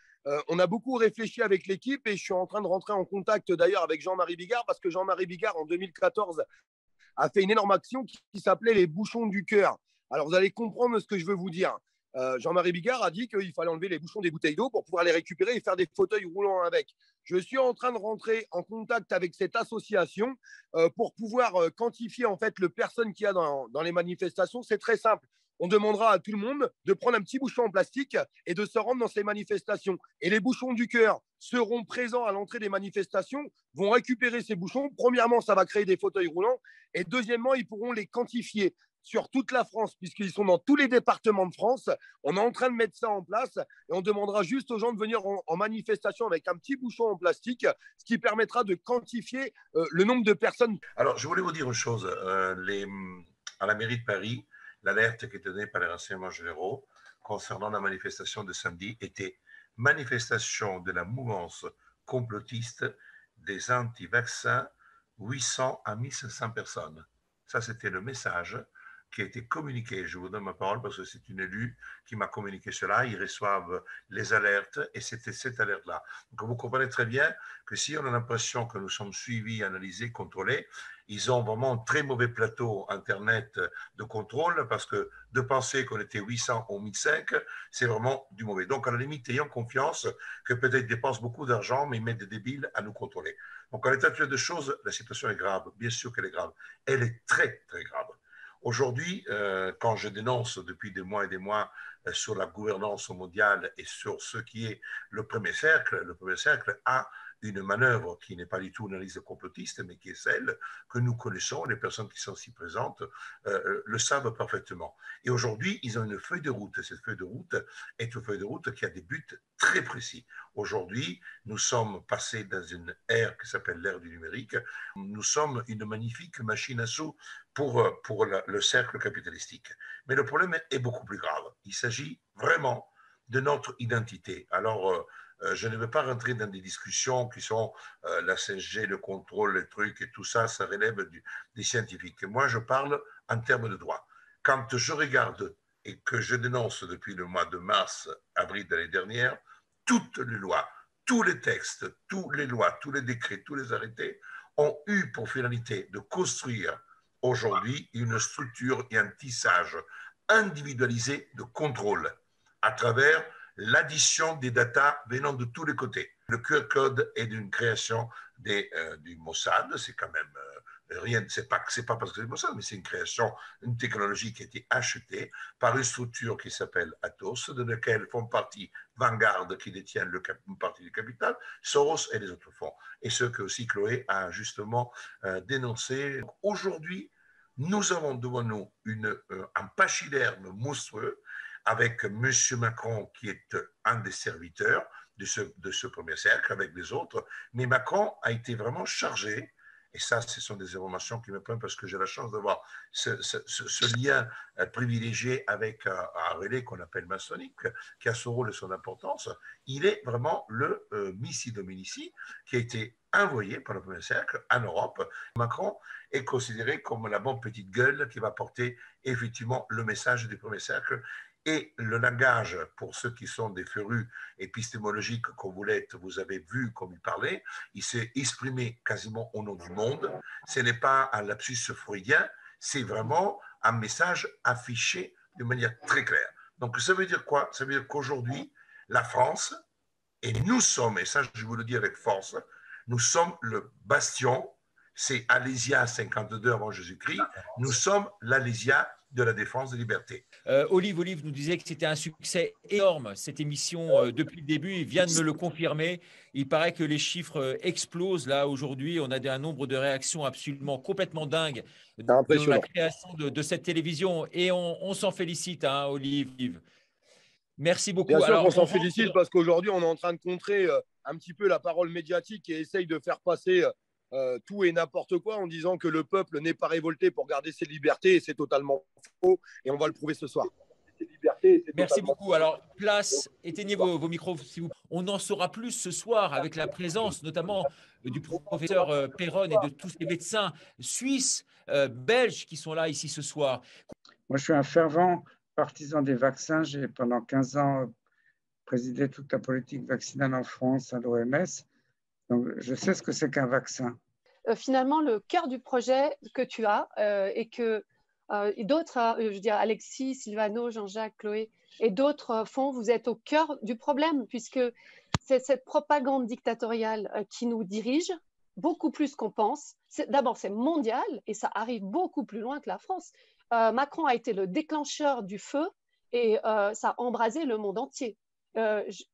On a beaucoup réfléchi avec l'équipe et je suis en train de rentrer en contact d'ailleurs avec Jean-Marie Bigard parce que Jean-Marie Bigard, en 2014, a fait une énorme action qui s'appelait les bouchons du cœur. Alors, vous allez comprendre ce que je veux vous dire. Jean-Marie Bigard a dit qu'il fallait enlever les bouchons des bouteilles d'eau pour pouvoir les récupérer et faire des fauteuils roulants avec. Je suis en train de rentrer en contact avec cette association pour pouvoir quantifier en fait le personne qu'il y a dans les manifestations. C'est très simple. On demandera à tout le monde de prendre un petit bouchon en plastique et de se rendre dans ces manifestations. Et les bouchons du cœur seront présents à l'entrée des manifestations, vont récupérer ces bouchons. Premièrement, ça va créer des fauteuils roulants. Et deuxièmement, ils pourront les quantifier sur toute la France, puisqu'ils sont dans tous les départements de France. On est en train de mettre ça en place et on demandera juste aux gens de venir en manifestation avec un petit bouchon en plastique, ce qui permettra de quantifier le nombre de personnes. Alors, je voulais vous dire une chose. À la mairie de Paris, l'alerte qui était donnée par les renseignements généraux concernant la manifestation de samedi était manifestation de la mouvance complotiste des anti-vaccins, 800 à 1500 personnes. Ça, c'était le message qui a été communiqué. Je vous donne ma parole parce que c'est une élue qui m'a communiqué cela. Ils reçoivent les alertes et c'était cette alerte-là. Donc, vous comprenez très bien que si on a l'impression que nous sommes suivis, analysés, contrôlés, ils ont vraiment un très mauvais plateau Internet de contrôle parce que de penser qu'on était 800 ou 1005, c'est vraiment du mauvais. Donc, à la limite, ayons confiance que peut-être ils dépensent beaucoup d'argent, mais ils mettent des débiles à nous contrôler. Donc, en l'état actuel de choses, la situation est grave. Bien sûr qu'elle est grave. Elle est très, très grave. Aujourd'hui, quand je dénonce depuis des mois et des mois sur la gouvernance mondiale et sur ce qui est le premier cercle a une manœuvre qui n'est pas du tout une analyse complotiste, mais qui est celle que nous connaissons, les personnes qui sont ici présentes le savent parfaitement. Et aujourd'hui, ils ont une feuille de route. Cette feuille de route est une feuille de route qui a des buts très précis. Aujourd'hui, nous sommes passés dans une ère qui s'appelle l'ère du numérique. Nous sommes une magnifique machine à sous pour le cercle capitalistique. Mais le problème est beaucoup plus grave. Il s'agit vraiment de notre identité. Alors, je ne veux pas rentrer dans des discussions qui sont la 5G, le contrôle, les trucs et tout ça, ça relève des scientifiques. Moi, je parle en termes de droit. Quand je regarde et que je dénonce depuis le mois de mars, avril de l'année dernière, toutes les lois, tous les textes, toutes les lois, tous les décrets, tous les arrêtés ont eu pour finalité de construire aujourd'hui une structure et un tissage individualisé de contrôle à travers l'addition des datas venant de tous les côtés. Le QR code est d'une création du Mossad, c'est quand même rien, c'est pas parce que c'est le Mossad, mais c'est une création, une technologie qui a été achetée par une structure qui s'appelle Atos, de laquelle font partie Vanguard, qui détient une partie du capital, Soros et les autres fonds. Et ce que aussi Chloé a justement dénoncé. Aujourd'hui, nous avons devant nous un pachyderme monstrueux avec M. Macron qui est un des serviteurs de ce premier cercle avec les autres. Mais Macron a été vraiment chargé, et ça, ce sont des informations qui me prennent parce que j'ai la chance d'avoir ce lien privilégié avec un relais qu'on appelle maçonnique, qui a son rôle et son importance. Il est vraiment le Missi Dominici qui a été envoyé par le premier cercle en Europe. Macron est considéré comme la bonne petite gueule qui va porter effectivement le message du premier cercle. Et le langage, pour ceux qui sont des férus épistémologiques comme vous l'êtes, vous avez vu comme il parlait, il s'est exprimé quasiment au nom du monde. Ce n'est pas un lapsus freudien, c'est vraiment un message affiché de manière très claire. Donc ça veut dire quoi? Ça veut dire qu'aujourd'hui, la France, et nous sommes, et ça je vous le dis avec force, nous sommes le bastion, c'est Alésia 52 avant Jésus-Christ, nous sommes l'Alésia de la défense des libertés. Olive nous disait que c'était un succès énorme, cette émission, depuis le début. Il vient de me le confirmer. Il paraît que les chiffres explosent. Là, aujourd'hui, on a un nombre de réactions absolument complètement dingue de la création de cette télévision. Et on s'en félicite, hein, Olive. Merci beaucoup. Bien sûr qu'on s'en félicite parce qu'aujourd'hui, on est en train de contrer un petit peu la parole médiatique et essaye de faire passer tout et n'importe quoi en disant que le peuple n'est pas révolté pour garder ses libertés, et c'est totalement faux, et on va le prouver ce soir. Merci beaucoup. Alors, place, éteignez vos micros si vous. On en saura plus ce soir avec la présence notamment du professeur Perron et de tous les médecins suisses, belges qui sont là ici ce soir. Moi, je suis un fervent partisan des vaccins. J'ai pendant 15 ans présidé toute la politique vaccinale en France à l'OMS. Donc, je sais ce que c'est qu'un vaccin. Finalement, le cœur du projet que tu as et que et d'autres, je veux dire Alexis, Sylvano, Jean-Jacques, Chloé et d'autres font, vous êtes au cœur du problème, puisque c'est cette propagande dictatoriale qui nous dirige beaucoup plus qu'on pense. D'abord, c'est mondial et ça arrive beaucoup plus loin que la France. Macron a été le déclencheur du feu et ça a embrasé le monde entier.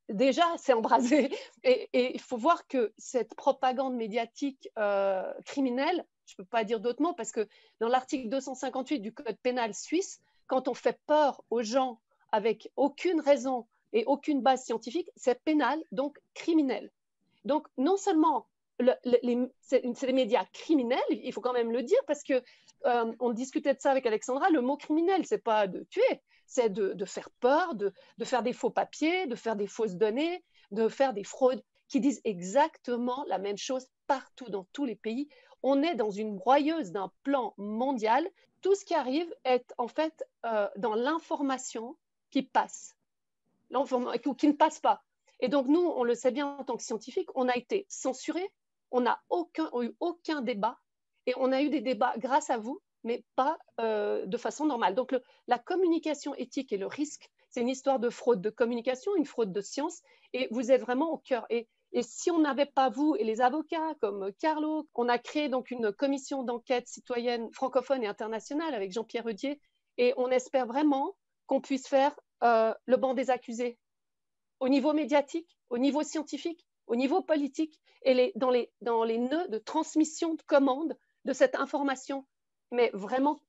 Déjà, c'est embrasé. Et il faut voir que cette propagande médiatique criminelle, je ne peux pas dire d'autres mots, parce que dans l'article 258 du Code pénal suisse, quand on fait peur aux gens avec aucune raison et aucune base scientifique, c'est pénal, donc criminel. Donc, non seulement c'est les médias criminels, il faut quand même le dire, parce que on discutait de ça avec Alexandra, le mot criminel, c'est pas de tuer, c'est de faire peur, de faire des faux papiers, de faire des fausses données, de faire des fraudes qui disent exactement la même chose partout dans tous les pays. On est dans une broyeuse d'un plan mondial. Tout ce qui arrive est en fait dans l'information qui passe, ou qui ne passe pas. Et donc nous, on le sait bien en tant que scientifiques, on a été censurés, on n'a eu aucun débat, et on a eu des débats grâce à vous, mais pas de façon normale. Donc la communication éthique et le risque, c'est une histoire de fraude de communication, une fraude de science, et vous êtes vraiment au cœur. Et si on n'avait pas vous et les avocats comme Carlo, on a créé donc une commission d'enquête citoyenne francophone et internationale avec Jean-Pierre Eudier, et on espère vraiment qu'on puisse faire le banc des accusés au niveau médiatique, au niveau scientifique, au niveau politique, et dans les nœuds de transmission de commandes de cette information. Mais vraiment,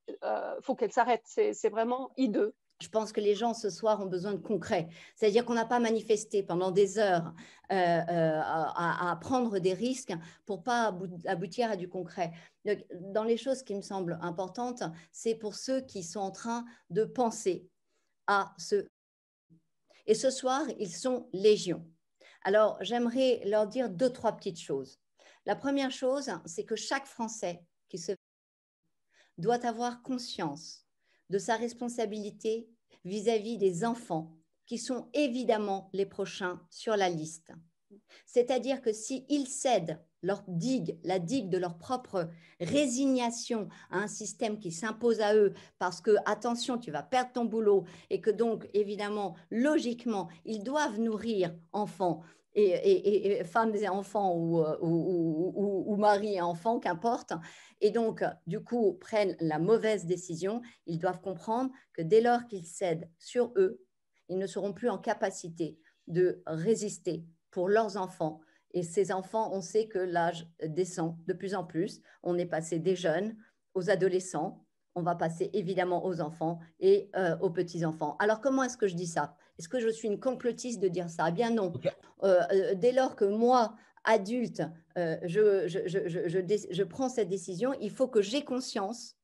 faut qu'elle s'arrête. C'est vraiment hideux. Je pense que les gens ce soir ont besoin de concret. C'est-à-dire qu'on n'a pas manifesté pendant des heures à prendre des risques pour pas aboutir à du concret. Donc, dans les choses qui me semblent importantes, c'est pour ceux qui sont en train de penser à ce... Et ce soir, ils sont légion. Alors, j'aimerais leur dire 2-3 petites choses. La première chose, c'est que chaque Français qui se doit avoir conscience de sa responsabilité vis-à-vis des enfants qui sont évidemment les prochains sur la liste. C'est-à-dire que s'ils cèdent la digue de leur propre résignation à un système qui s'impose à eux parce que, attention, tu vas perdre ton boulot et que donc, évidemment, logiquement, ils doivent nourrir enfants et femmes et enfants ou maris et enfants, qu'importe, et donc, du coup, prennent la mauvaise décision, ils doivent comprendre que dès lors qu'ils cèdent sur eux, ils ne seront plus en capacité de résister pour leurs enfants. Et ces enfants, on sait que l'âge descend de plus en plus. On est passé des jeunes aux adolescents, on va passer évidemment aux enfants et aux petits-enfants. Alors, comment est-ce que je dis ça? Est-ce que je suis une complotiste de dire ça? Eh bien non. Dès lors que moi, adulte, je prends cette décision, il faut que j'aie conscience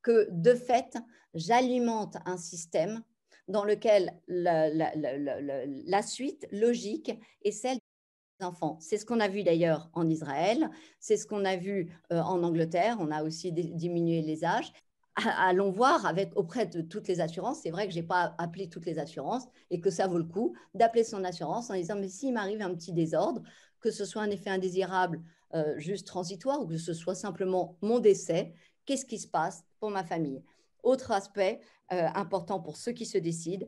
que, de fait, j'alimente un système dans lequel la suite logique est celle des enfants. C'est ce qu'on a vu d'ailleurs en Israël, c'est ce qu'on a vu en Angleterre, on a aussi diminué les âges. Allons voir auprès de toutes les assurances. C'est vrai que je n'ai pas appelé toutes les assurances et que ça vaut le coup d'appeler son assurance en disant mais s'il m'arrive un petit désordre, que ce soit un effet indésirable juste transitoire ou que ce soit simplement mon décès, qu'est-ce qui se passe pour ma famille? Autre aspect important pour ceux qui se décident,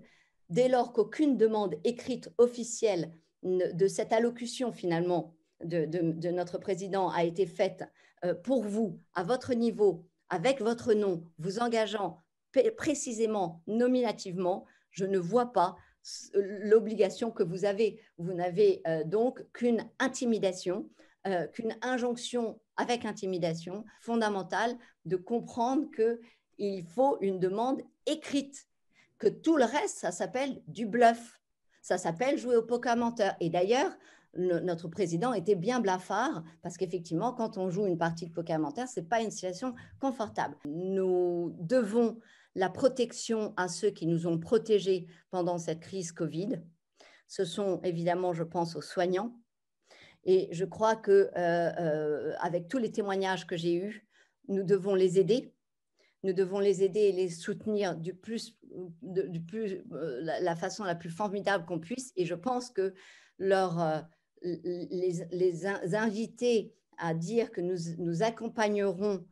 dès lors qu'aucune demande écrite officielle de cette allocution finalement de notre président a été faite pour vous, à votre niveau, avec votre nom, vous engageant précisément, nominativement, je ne vois pas l'obligation que vous avez. Vous n'avez donc qu'une intimidation, qu'une injonction avec intimidation fondamentale de comprendre qu'il faut une demande écrite, que tout le reste, ça s'appelle du bluff, ça s'appelle jouer au poker menteur. Et d'ailleurs, notre président était bien blafard parce qu'effectivement, quand on joue une partie de poker menteur, ce n'est pas une situation confortable. Nous devons la protection à ceux qui nous ont protégés pendant cette crise Covid. Ce sont évidemment, je pense, aux soignants. Et je crois qu'avec tous les témoignages que j'ai eus, nous devons les aider. Nous devons les aider et les soutenir la façon la plus formidable qu'on puisse. Et je pense que les inviter à dire que nous accompagnerons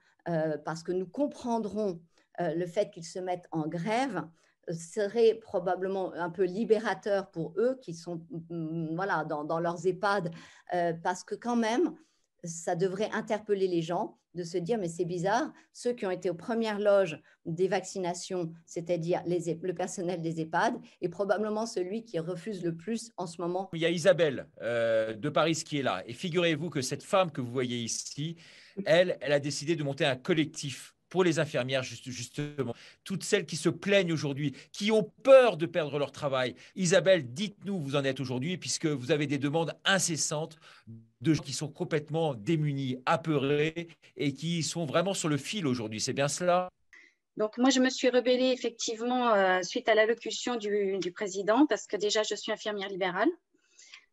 parce que nous comprendrons le fait qu'ils se mettent en grève serait probablement un peu libérateur pour eux qui sont voilà, dans leurs EHPAD, parce que quand même, ça devrait interpeller les gens de se dire, mais c'est bizarre, ceux qui ont été aux premières loges des vaccinations, c'est-à-dire le personnel des EHPAD, est probablement celui qui refuse le plus en ce moment. Il y a Isabelle de Paris qui est là. Et figurez-vous que cette femme que vous voyez ici, elle a décidé de monter un collectif pour les infirmières, justement. Toutes celles qui se plaignent aujourd'hui, qui ont peur de perdre leur travail. Isabelle, dites-nous où vous en êtes aujourd'hui, puisque vous avez des demandes incessantes de gens qui sont complètement démunis, apeurés et qui sont vraiment sur le fil aujourd'hui. C'est bien cela ? Donc, moi, je me suis rebellée effectivement suite à l'allocution du président, parce que déjà, je suis infirmière libérale.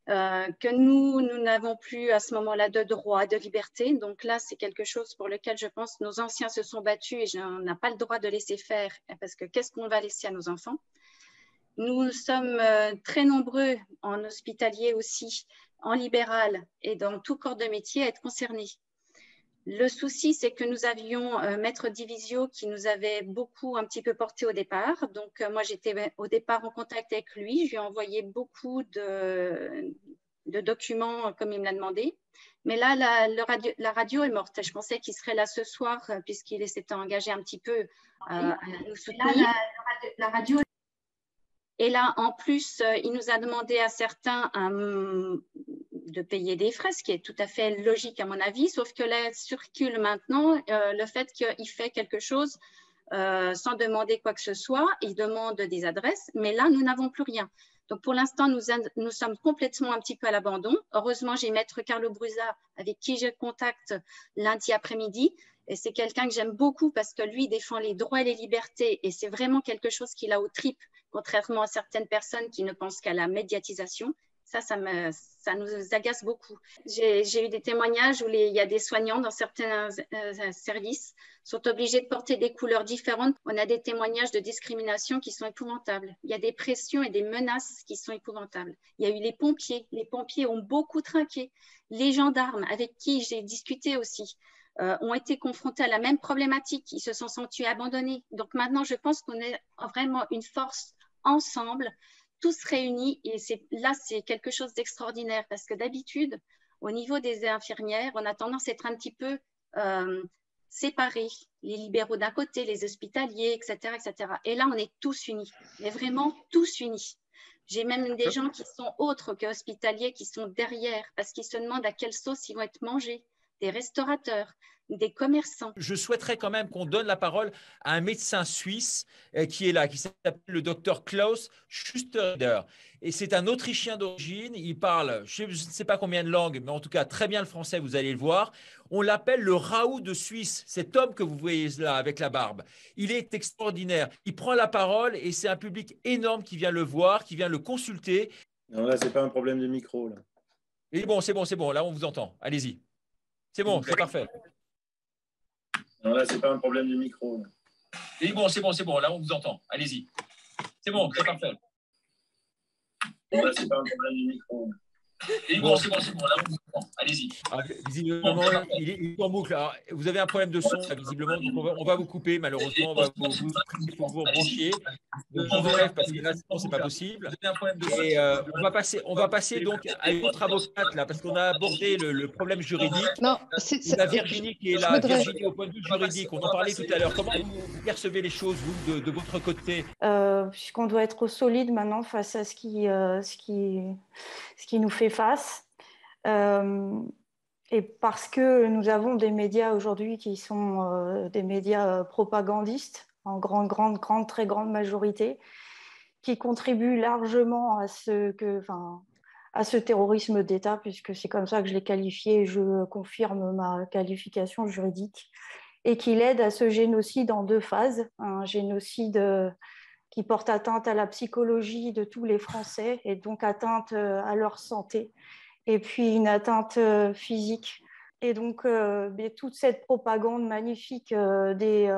Que nous n'avons plus à ce moment-là de droit, de liberté. Donc là, c'est quelque chose pour lequel je pense que nos anciens se sont battus et on n'a pas le droit de laisser faire, parce que qu'est-ce qu'on va laisser à nos enfants? Nous sommes très nombreux en hospitalier aussi, en libéral et dans tout corps de métier à être concernés. Le souci, c'est que nous avions Maître Divisio qui nous avait beaucoup un petit peu porté au départ. Donc, moi, j'étais au départ en contact avec lui. Je lui ai envoyé beaucoup de documents comme il me l'a demandé. Mais là, la radio est morte. Je pensais qu'il serait là ce soir puisqu'il s'était engagé un petit peu à nous soutenir. La radio. Et là, en plus, il nous a demandé à certains de payer des frais, ce qui est tout à fait logique à mon avis, sauf que là circule maintenant le fait qu'il fait quelque chose sans demander quoi que ce soit, il demande des adresses, mais là, nous n'avons plus rien. Donc, pour l'instant, nous sommes complètement un petit peu à l'abandon. Heureusement, j'ai Maître Carlo Brusa, avec qui je contacte lundi après-midi, et c'est quelqu'un que j'aime beaucoup parce que lui défend les droits et les libertés, et c'est vraiment quelque chose qu'il a aux tripes, contrairement à certaines personnes qui ne pensent qu'à la médiatisation. Ça nous agace beaucoup. J'ai eu des témoignages où il y a des soignants dans certains services sont obligés de porter des couleurs différentes. On a des témoignages de discrimination qui sont épouvantables. Il y a des pressions et des menaces qui sont épouvantables. Il y a eu les pompiers. Les pompiers ont beaucoup trinqué. Les gendarmes, avec qui j'ai discuté aussi, ont été confrontés à la même problématique. Ils se sont sentis abandonnés. Donc maintenant, je pense qu'on est vraiment une force ensemble, tous réunis, et là, c'est quelque chose d'extraordinaire parce que d'habitude, au niveau des infirmières, on a tendance à être un petit peu séparés, les libéraux d'un côté, les hospitaliers, etc., etc. Et là, on est tous unis, mais vraiment tous unis. J'ai même des gens qui sont autres que hospitaliers qui sont derrière parce qu'ils se demandent à quelle sauce ils vont être mangés, des restaurateurs, des commerçants. Je souhaiterais quand même qu'on donne la parole à un médecin suisse qui est là, qui s'appelle le docteur Klaus Schusterder. Et c'est un Autrichien d'origine. Il parle, je ne sais pas combien de langues, mais en tout cas très bien le français, vous allez le voir. On l'appelle le Raoult de Suisse, cet homme que vous voyez là avec la barbe. Il est extraordinaire. Il prend la parole et c'est un public énorme qui vient le voir, qui vient le consulter. Non, là, ce n'est pas un problème de micro. Là. Et bon, c'est bon. Là, on vous entend. Allez-y. C'est bon, c'est parfait. Non, là, ce n'est pas un problème de micro. Là. Et bon, c'est bon. Là, on vous entend. Allez-y. C'est bon, c'est parfait. Non, là, ce n'est pas un problème de micro. Là. Et bon, c'est bon. Là, on vous entend. Allez-y. Visiblement, il est en boucle. Alors, vous avez un problème de son, visiblement. Donc on va vous couper, malheureusement. Il faut vous rebrancher. Parce que là, sinon, ce n'est pas possible. Et on va passer donc à une autre avocate, là, parce qu'on a abordé le problème juridique. Non, c'est la Virginie qui est là. Virginie, au point de vue juridique, on en parlait tout à l'heure. Comment vous percevez les choses, vous, de votre côté? Puisqu'on doit être solide maintenant face à ce qui nous fait face. Et parce que nous avons des médias aujourd'hui qui sont des médias propagandistes, en très grande majorité, qui contribuent largement à ce terrorisme d'État, puisque c'est comme ça que je l'ai qualifié, et je confirme ma qualification juridique, et qui l'aident à ce génocide en deux phases, un génocide qui porte atteinte à la psychologie de tous les Français, et donc atteinte à leur santé, et puis une atteinte physique. Et donc, toute cette propagande magnifique des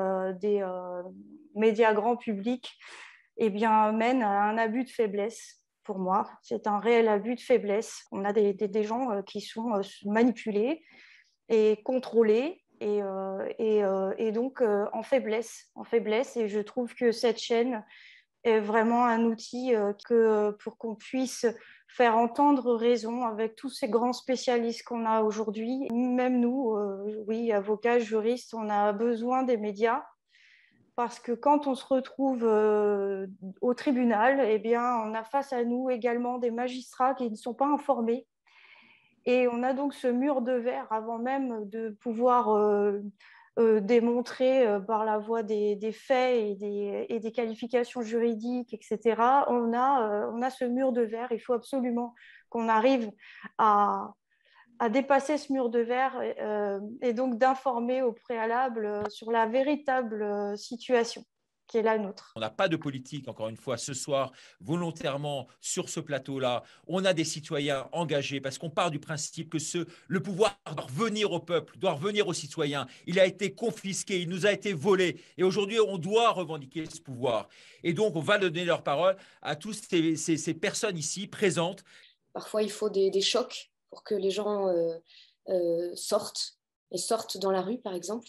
médias grand public mène à un abus de faiblesse, pour moi. C'est un réel abus de faiblesse. On a des gens qui sont manipulés et contrôlés et donc en faiblesse. Et je trouve que cette chaîne est vraiment un outil pour qu'on puisse faire entendre raison avec tous ces grands spécialistes qu'on a aujourd'hui. Même nous, oui, avocats, juristes, on a besoin des médias parce que quand on se retrouve au tribunal, eh bien, on a face à nous également des magistrats qui ne sont pas informés. Et on a donc ce mur de verre avant même de pouvoir démontrer par la voie des faits et des qualifications juridiques, etc. On a ce mur de verre. Il faut absolument qu'on arrive à dépasser ce mur de verre et donc d'informer au préalable sur la véritable situation qui est la nôtre. On n'a pas de politique, encore une fois, ce soir, volontairement, sur ce plateau-là. On a des citoyens engagés parce qu'on part du principe que le pouvoir doit revenir au peuple, doit revenir aux citoyens. Il a été confisqué, il nous a été volé. Et aujourd'hui, on doit revendiquer ce pouvoir. Et donc, on va donner leur parole à toutes ces personnes ici présentes. Parfois, il faut des chocs pour que les gens sortent dans la rue, par exemple.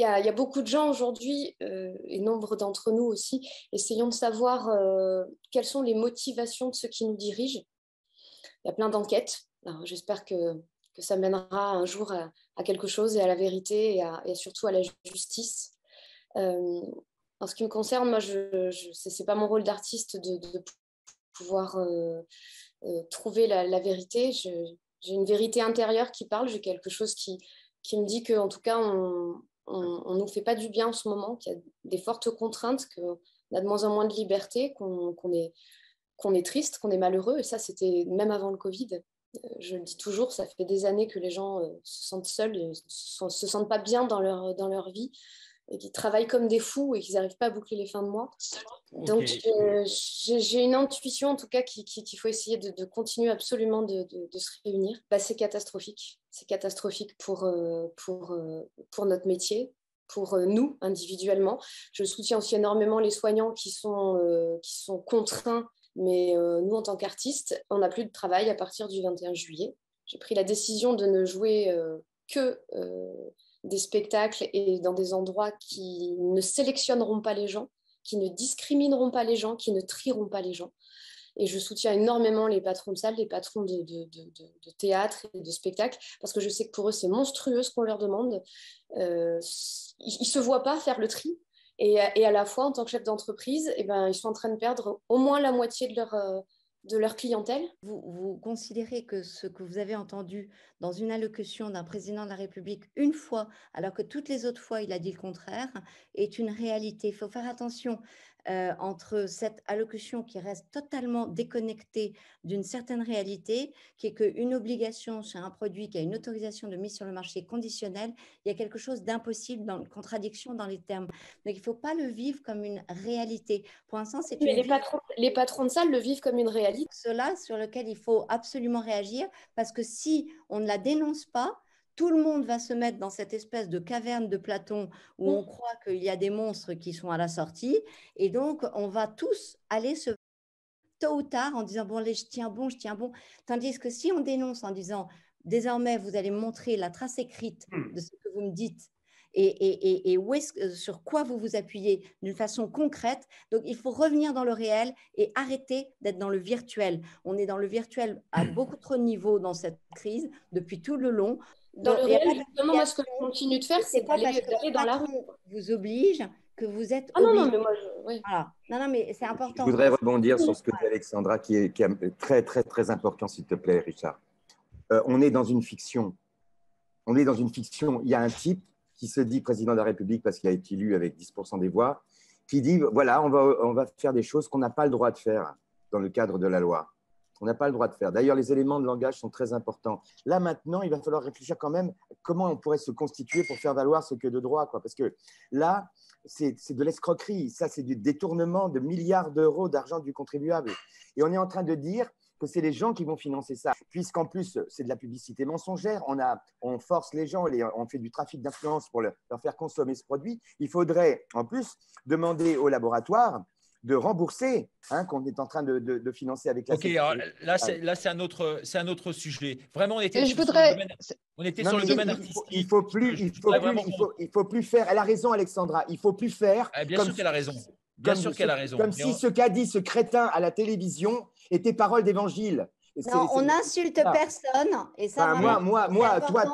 Il y a beaucoup de gens aujourd'hui, et nombre d'entre nous aussi, essayons de savoir quelles sont les motivations de ceux qui nous dirigent. Il y a plein d'enquêtes. J'espère que ça mènera un jour à quelque chose et à la vérité et surtout à la justice. En ce qui me concerne, moi, c'est pas mon rôle d'artiste de pouvoir trouver la vérité. J'ai une vérité intérieure qui parle, j'ai quelque chose qui me dit qu'en tout cas, on ne nous fait pas du bien en ce moment, qu'il y a des fortes contraintes, qu'on a de moins en moins de liberté, qu'on est triste, qu'on est malheureux. Et ça, c'était même avant le Covid. Je le dis toujours, ça fait des années que les gens se sentent seuls, se sentent pas bien dans leur vie, et qu'ils travaillent comme des fous et qu'ils n'arrivent pas à boucler les fins de mois. Donc, j'ai une intuition, en tout cas, qu'il faut essayer de continuer absolument de se réunir. C'est catastrophique. C'est catastrophique pour notre métier, pour nous, individuellement. Je soutiens aussi énormément les soignants qui sont contraints, mais nous, en tant qu'artistes, on n'a plus de travail à partir du 21 juillet. J'ai pris la décision de ne jouer que des spectacles et dans des endroits qui ne sélectionneront pas les gens, qui ne discrimineront pas les gens, qui ne trieront pas les gens. Et je soutiens énormément les patrons de salles, les patrons de théâtre et de spectacle, parce que je sais que pour eux, c'est monstrueux ce qu'on leur demande. Ils ne se voient pas faire le tri. Et à la fois, en tant que chef d'entreprise, ils sont en train de perdre au moins la moitié de leur clientèle. Vous considérez que ce que vous avez entendu dans une allocution d'un président de la République une fois, alors que toutes les autres fois il a dit le contraire, est une réalité. Il faut faire attention entre cette allocution qui reste totalement déconnectée d'une certaine réalité, qui est qu'une obligation sur un produit qui a une autorisation de mise sur le marché conditionnelle, il y a quelque chose d'impossible, dans une contradiction dans les termes. Donc il ne faut pas le vivre comme une réalité. Pour l'instant, c'est Mais les patrons de salle le vivent comme une réalité. Cela sur lequel il faut absolument réagir, parce que si on ne la dénonce pas, tout le monde va se mettre dans cette espèce de caverne de Platon où on croit qu'il y a des monstres qui sont à la sortie, et donc on va tous aller se tôt ou tard en disant bon, je tiens bon, tandis que si on dénonce en disant désormais vous allez montrer la trace écrite de ce que vous me dites et sur quoi vous vous appuyez d'une façon concrète. Donc, il faut revenir dans le réel et arrêter d'être dans le virtuel. On est dans le virtuel à beaucoup trop de niveaux dans cette crise depuis tout le long. Dans le réel, justement, moi, ce que je continue de faire, c'est d'aller dans la rue. Vous oblige que vous êtes non, mais moi, voilà. Non, mais c'est important. Je voudrais rebondir sur ce que dit Alexandra, qui est très, très, très important, s'il te plaît, Richard. On est dans une fiction. Il y a un type qui se dit président de la République parce qu'il a été élu avec 10% des voix, qui dit, voilà, on va faire des choses qu'on n'a pas le droit de faire dans le cadre de la loi. On n'a pas le droit de faire. D'ailleurs, les éléments de langage sont très importants. Là, maintenant, il va falloir réfléchir quand même comment on pourrait se constituer pour faire valoir ce que de droit, quoi. Parce que là, c'est de l'escroquerie. Ça, c'est du détournement de milliards d'euros d'argent du contribuable. Et on est en train de dire que c'est les gens qui vont financer ça, puisqu'en plus, c'est de la publicité mensongère. On force les gens, on fait du trafic d'influence pour leur faire consommer ce produit. Il faudrait, en plus, demander aux laboratoires de rembourser, hein, qu'on est en train de financer avec la Ok, alors là, c'est un autre sujet. Vraiment, on était sur le domaine artistique. Il faut plus faire. Elle a raison, Alexandra. Il faut plus faire. Bien sûr qu'elle a raison. Bien sûr qu'elle a raison. Comme si ce qu'a dit ce crétin à la télévision était parole d'évangile. Non, on n'insulte personne. Et ça,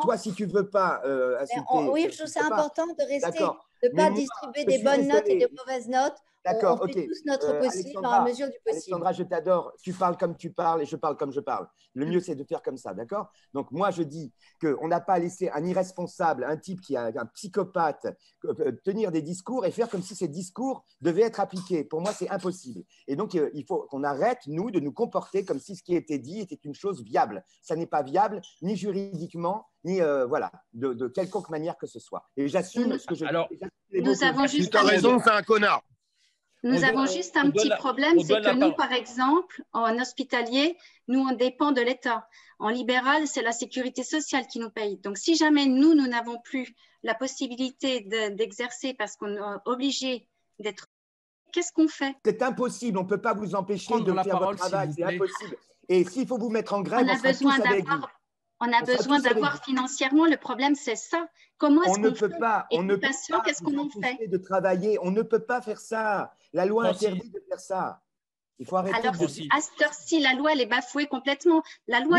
toi, si tu veux pas insulter. Oui, je trouve ça important de rester, de ne pas distribuer des bonnes notes et des mauvaises notes. D'accord, on fait tous notre possible dans la mesure du possible. Alexandra, je t'adore. Tu parles comme tu parles et je parle comme je parle. Le mieux, c'est de faire comme ça, d'accord? Donc, moi, je dis qu'on n'a pas laissé un irresponsable, un type qui est un psychopathe, tenir des discours et faire comme si ces discours devaient être appliqués. Pour moi, c'est impossible. Et donc, il faut qu'on arrête, nous, de nous comporter comme si ce qui était dit était une chose viable. Ça n'est pas viable, ni juridiquement, ni de quelconque manière que ce soit. Et j'assume ce que je dis. Nous avons juste tu as raison, c'est un connard. Nous avons juste un petit problème, c'est que nous, par exemple, en hospitalier, nous, on dépend de l'État. En libéral, c'est la sécurité sociale qui nous paye. Donc, si jamais nous n'avons plus la possibilité d'exercer parce qu'on est obligé d'être… Qu'est-ce qu'on fait? C'est impossible, on ne peut pas vous empêcher de faire votre travail, c'est impossible. Et s'il faut vous mettre en grève, on sera tous avec vous. On a besoin d'avoir financièrement, le problème c'est ça. Comment est-ce qu'on fait? Qu'est-ce qu'on en fait? De travailler, on ne peut pas faire ça. La loi interdit de faire ça. Il faut arrêter. Alors, à cette heure-ci, la loi, elle est bafouée complètement. La loi,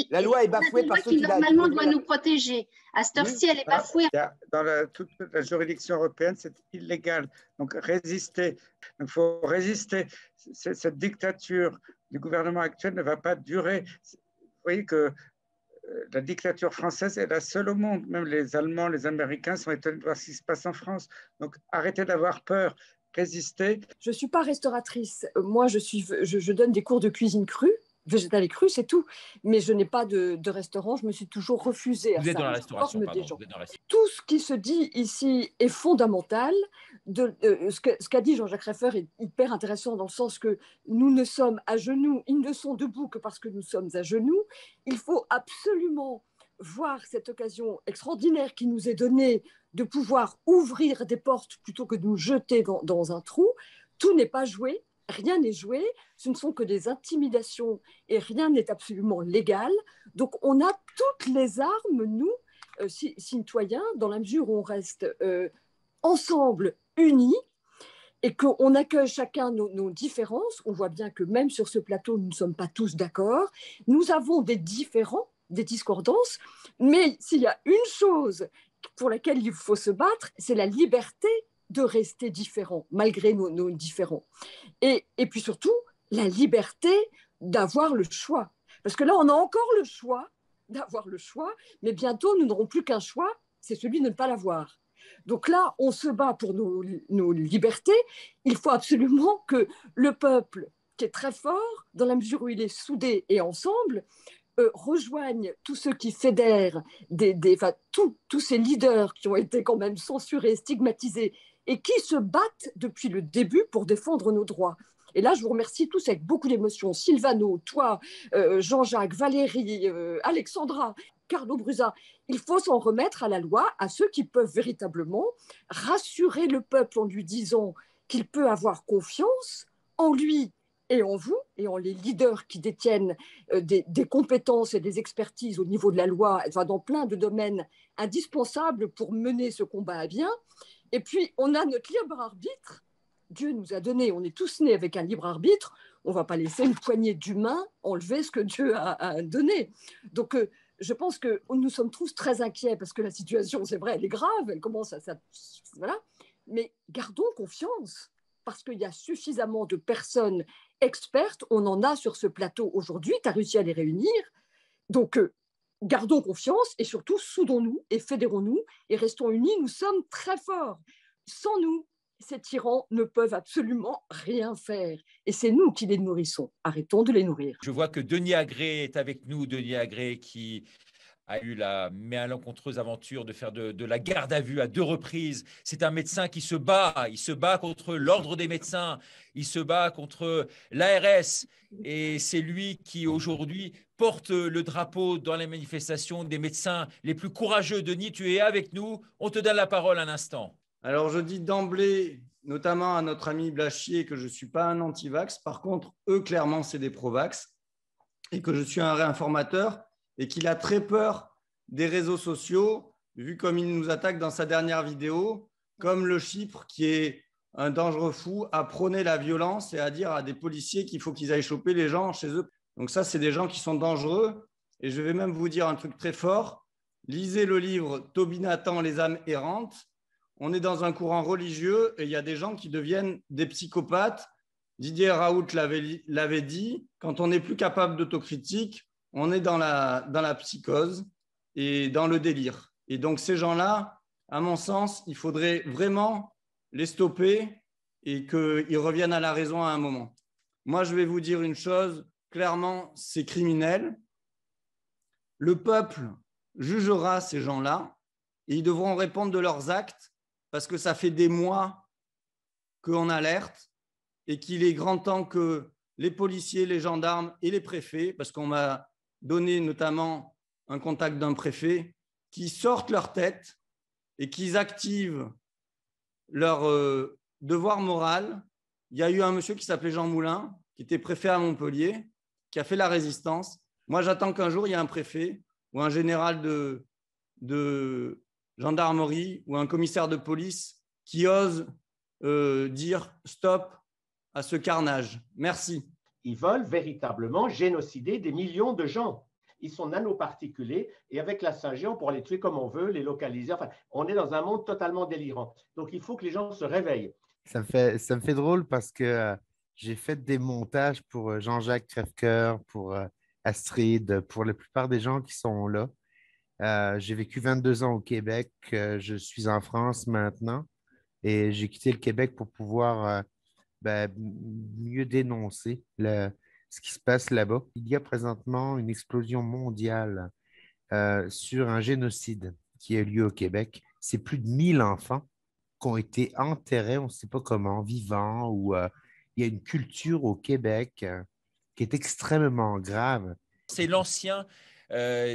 la loi est bafouée par ceux qui normalement doit nous protéger. À cette heure-ci, elle est bafouée. Dans toute la juridiction européenne, c'est illégal. Donc, résister. Donc, il faut résister. Cette dictature du gouvernement actuel ne va pas durer. Vous voyez que la dictature française est la seule au monde. Même les Allemands, les Américains sont étonnés de voir ce qui se passe en France. Donc, arrêtez d'avoir peur, résistez. Je ne suis pas restauratrice. Moi, je donne des cours de cuisine crue, végétale et crue, c'est tout. Mais je n'ai pas de restaurant. Je me suis toujours refusée à ça. Vous êtes dans la restauration, pardon. Tout ce qui se dit ici est fondamental. Ce qu'a dit Jean-Jacques Reifer est hyper intéressant dans le sens que nous ne sommes à genoux, ils ne sont debout que parce que nous sommes à genoux. Il faut absolument voir cette occasion extraordinaire qui nous est donnée de pouvoir ouvrir des portes plutôt que de nous jeter dans un trou. Tout n'est pas joué, rien n'est joué, ce ne sont que des intimidations et rien n'est absolument légal. Donc on a toutes les armes, nous, citoyens, dans la mesure où on reste ensemble, unis, et qu'on accueille chacun nos différences. On voit bien que même sur ce plateau, nous ne sommes pas tous d'accord. Nous avons des différends, des discordances, mais s'il y a une chose pour laquelle il faut se battre, c'est la liberté de rester différent, malgré nos différends. Et puis surtout, la liberté d'avoir le choix. Parce que là, on a encore le choix d'avoir le choix, mais bientôt, nous n'aurons plus qu'un choix, c'est celui de ne pas l'avoir. Donc là, on se bat pour nos libertés. Il faut absolument que le peuple, qui est très fort, dans la mesure où il est soudé et ensemble, rejoigne tous ceux qui fédèrent, tous ces leaders qui ont été quand même censurés, stigmatisés, et qui se battent depuis le début pour défendre nos droits. Et là, je vous remercie tous avec beaucoup d'émotion. Sylvano, toi, Jean-Jacques, Valérie, Alexandra, Carlo Brusa, il faut s'en remettre à la loi, à ceux qui peuvent véritablement rassurer le peuple en lui disant qu'il peut avoir confiance en lui et en vous, et en les leaders qui détiennent des compétences et des expertises au niveau de la loi, dans plein de domaines indispensables pour mener ce combat à bien. Et puis, on a notre libre arbitre. Dieu nous a donné, on est tous nés avec un libre arbitre. On ne va pas laisser une poignée d'humains enlever ce que Dieu a donné. Donc, je pense que nous sommes tous très inquiets parce que la situation, c'est vrai, elle est grave, elle commence voilà. Mais gardons confiance parce qu'il y a suffisamment de personnes expertes. On en a sur ce plateau aujourd'hui. Tu as réussi à les réunir. Donc, gardons confiance et surtout, soudons-nous et fédérons-nous et restons unis. Nous sommes très forts. Sans nous, ces tyrans ne peuvent absolument rien faire. Et c'est nous qui les nourrissons. Arrêtons de les nourrir. Je vois que Denis Agré est avec nous. Denis Agré qui a eu la malencontreuse aventure de faire de la garde à vue à 2 reprises. C'est un médecin qui se bat. Il se bat contre l'ordre des médecins. Il se bat contre l'ARS. Et c'est lui qui, aujourd'hui, porte le drapeau dans les manifestations des médecins les plus courageux. Denis, tu es avec nous. On te donne la parole un instant. Alors, je dis d'emblée notamment à notre ami Blachier, que je ne suis pas un anti-vax. Par contre, eux, clairement, c'est des pro-vax et que je suis un réinformateur et qu'il a très peur des réseaux sociaux, vu comme il nous attaque dans sa dernière vidéo, comme le Chypre, qui est un dangereux fou, à prôner la violence et à dire à des policiers qu'il faut qu'ils aillent choper les gens chez eux. Donc ça, c'est des gens qui sont dangereux. Et je vais même vous dire un truc très fort. Lisez le livre Toby Nathan, Les âmes errantes. On est dans un courant religieux et il y a des gens qui deviennent des psychopathes. Didier Raoult l'avait dit, quand on n'est plus capable d'autocritique, on est dans la psychose et dans le délire. Et donc ces gens-là, à mon sens, il faudrait vraiment les stopper et qu'ils reviennent à la raison à un moment. Moi, je vais vous dire une chose, clairement, c'est criminel. Le peuple jugera ces gens-là et ils devront répondre de leurs actes parce que ça fait des mois qu'on alerte et qu'il est grand temps que les policiers, les gendarmes et les préfets, parce qu'on m'a donné notamment un contact d'un préfet, qui sortent leur tête et qu'ils activent leur devoir moral. Il y a eu un monsieur qui s'appelait Jean Moulin, qui était préfet à Montpellier, qui a fait la résistance. Moi, j'attends qu'un jour, il y ait un préfet ou un général de gendarmerie ou un commissaire de police qui ose dire stop à ce carnage. Merci. Ils veulent véritablement génocider des millions de gens. Ils sont nanoparticulés et avec la 5G, on pourra les tuer comme on veut, les localiser. Enfin, on est dans un monde totalement délirant. Donc, il faut que les gens se réveillent. Ça me fait drôle parce que j'ai fait des montages pour Jean-Jacques Crèvecoeur, pour Astrid, pour la plupart des gens qui sont là. J'ai vécu 22 ans au Québec. Je suis en France maintenant et j'ai quitté le Québec pour pouvoir mieux dénoncer ce qui se passe là-bas. Il y a présentement une explosion mondiale sur un génocide qui a lieu au Québec. C'est plus de 1000 enfants qui ont été enterrés, on ne sait pas comment, vivants, ou il y a une culture au Québec qui est extrêmement grave. C'est l'ancien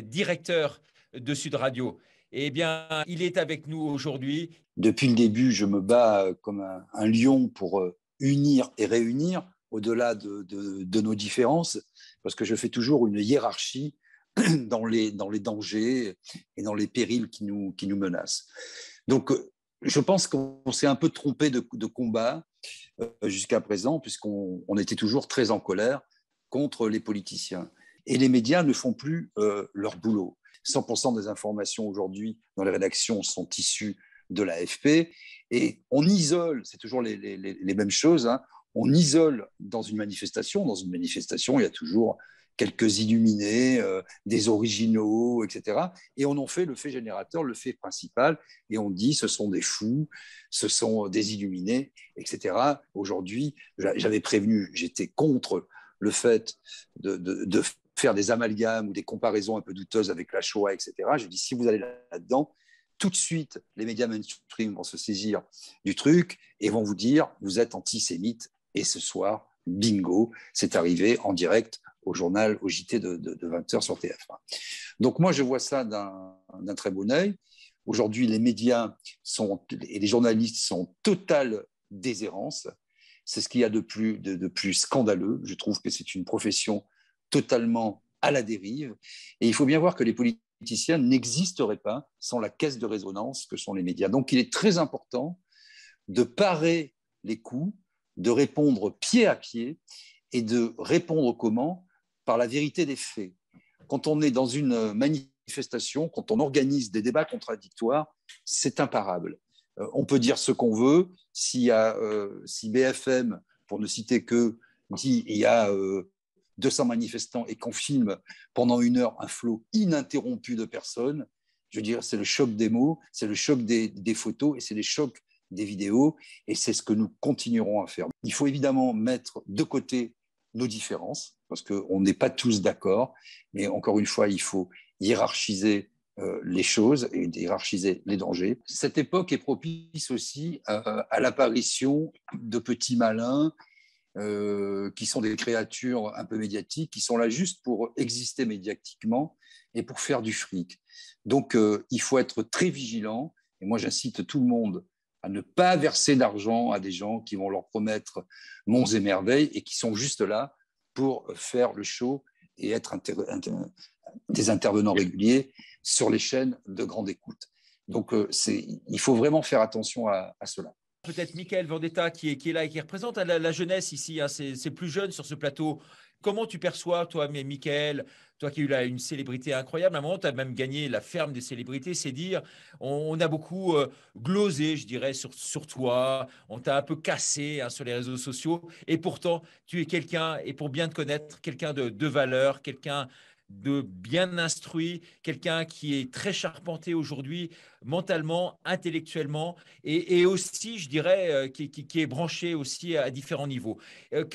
directeur de Sud Radio. Eh bien, il est avec nous aujourd'hui. Depuis le début, je me bats comme un lion pour unir et réunir au-delà de nos différences, parce que je fais toujours une hiérarchie dans les dangers et dans les périls qui nous menacent. Donc, je pense qu'on s'est un peu trompé de combat jusqu'à présent, puisqu'on était toujours très en colère contre les politiciens. Et les médias ne font plus leur boulot. 100% des informations aujourd'hui dans les rédactions sont issues de l'AFP et on isole, c'est toujours les mêmes choses, hein, on isole dans une manifestation. Dans une manifestation, il y a toujours quelques illuminés, des originaux, etc. Et on en fait le fait générateur, le fait principal, et on dit ce sont des fous, ce sont des illuminés, etc. Aujourd'hui, j'avais prévenu, j'étais contre le fait de faire des amalgames ou des comparaisons un peu douteuses avec la Shoah, etc. Je dis, si vous allez là-dedans, tout de suite, les médias mainstream vont se saisir du truc et vont vous dire, vous êtes antisémite. Et ce soir, bingo, c'est arrivé en direct au journal, au JT de 20h sur TF1. Donc moi, je vois ça d'un très bon œil. Aujourd'hui, les médias et les journalistes sont en totale déshérence. C'est ce qu'il y a de plus scandaleux. Je trouve que c'est une profession totalement à la dérive. Et il faut bien voir que les politiciens n'existeraient pas sans la caisse de résonance que sont les médias. Donc il est très important de parer les coups, de répondre pied à pied et de répondre comment ? Par la vérité des faits. Quand on est dans une manifestation, quand on organise des débats contradictoires, c'est imparable. On peut dire ce qu'on veut. Si BFM, pour ne citer que, dit il y a 200 manifestants et qu'on filme pendant 1 heure un flot ininterrompu de personnes, je veux dire, c'est le choc des mots, c'est le choc des photos et c'est le choc des vidéos, et c'est ce que nous continuerons à faire. Il faut évidemment mettre de côté nos différences, parce qu'on n'est pas tous d'accord, mais encore une fois, il faut hiérarchiser les choses et hiérarchiser les dangers. Cette époque est propice aussi à l'apparition de petits malins qui sont des créatures un peu médiatiques, qui sont là juste pour exister médiatiquement et pour faire du fric. Donc, il faut être très vigilant, et moi j'incite tout le monde à ne pas verser d'argent à des gens qui vont leur promettre monts et merveilles et qui sont juste là pour faire le show et être des intervenants réguliers sur les chaînes de grande écoute. Donc, il faut vraiment faire attention à cela. Peut-être Michael Vendetta qui est là et qui représente la jeunesse ici, hein, c'est plus jeune sur ce plateau. Comment tu perçois, toi, Michael, toi qui as eu une célébrité incroyable, à un moment, tu as même gagné la ferme des célébrités, c'est dire, on a beaucoup glosé, je dirais, sur toi, on t'a un peu cassé sur les réseaux sociaux, et pourtant, tu es quelqu'un, et pour bien te connaître, quelqu'un de valeur, quelqu'un de bien instruit, quelqu'un qui est très charpenté aujourd'hui, mentalement, intellectuellement, et aussi, je dirais, qui est branché aussi à différents niveaux.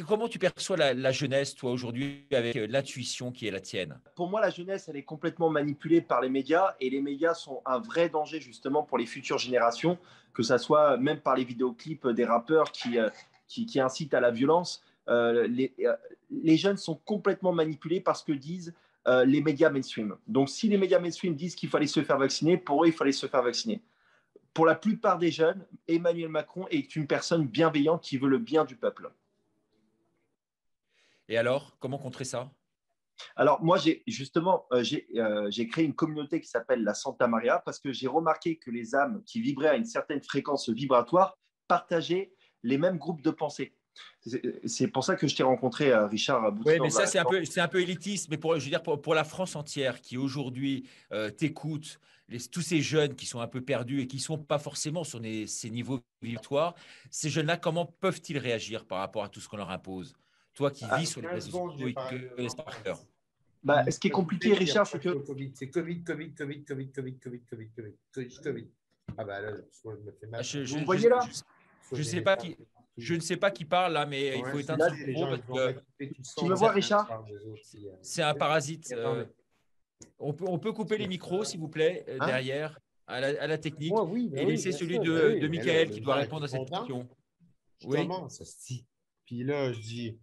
Comment tu perçois la jeunesse, toi, aujourd'hui, avec l'intuition qui est la tienne? Pour moi, la jeunesse, elle est complètement manipulée par les médias, et les médias sont un vrai danger, justement, pour les futures générations, que ça soit même par les vidéoclips des rappeurs qui incitent à la violence. Les jeunes sont complètement manipulés par ce que disent les médias mainstream. Donc, si les médias mainstream disent qu'il fallait se faire vacciner, pour eux, il fallait se faire vacciner. Pour la plupart des jeunes, Emmanuel Macron est une personne bienveillante qui veut le bien du peuple. Et alors, comment contrer ça? Alors, moi, j'ai créé une communauté qui s'appelle la Santa Maria parce que j'ai remarqué que les âmes qui vibraient à une certaine fréquence vibratoire partageaient les mêmes groupes de pensée. C'est pour ça que je t'ai rencontré, Richard Boutron. Oui, mais ça, c'est un peu élitiste. Mais je veux dire, pour la France entière qui aujourd'hui t'écoute, tous ces jeunes qui sont un peu perdus et qui ne sont pas forcément sur ces niveaux vibratoires, ces jeunes-là, comment peuvent-ils réagir par rapport à tout ce qu'on leur impose? Toi qui vis sur les réseaux sociaux et qui connaissez par cœur. Ce qui est compliqué, Richard, c'est que… C'est Covid. Ah bah là, je me fais mal. Vous voyez là? Je ne sais pas qui parle là, mais il faut éteindre ce micro parce que… Tu me vois, Richard? C'est un parasite. On peut couper les micros, s'il vous plaît, derrière, à la technique, et laisser celui de Michael qui doit répondre à cette question. Oui. Ça se dit. Puis là, je dis…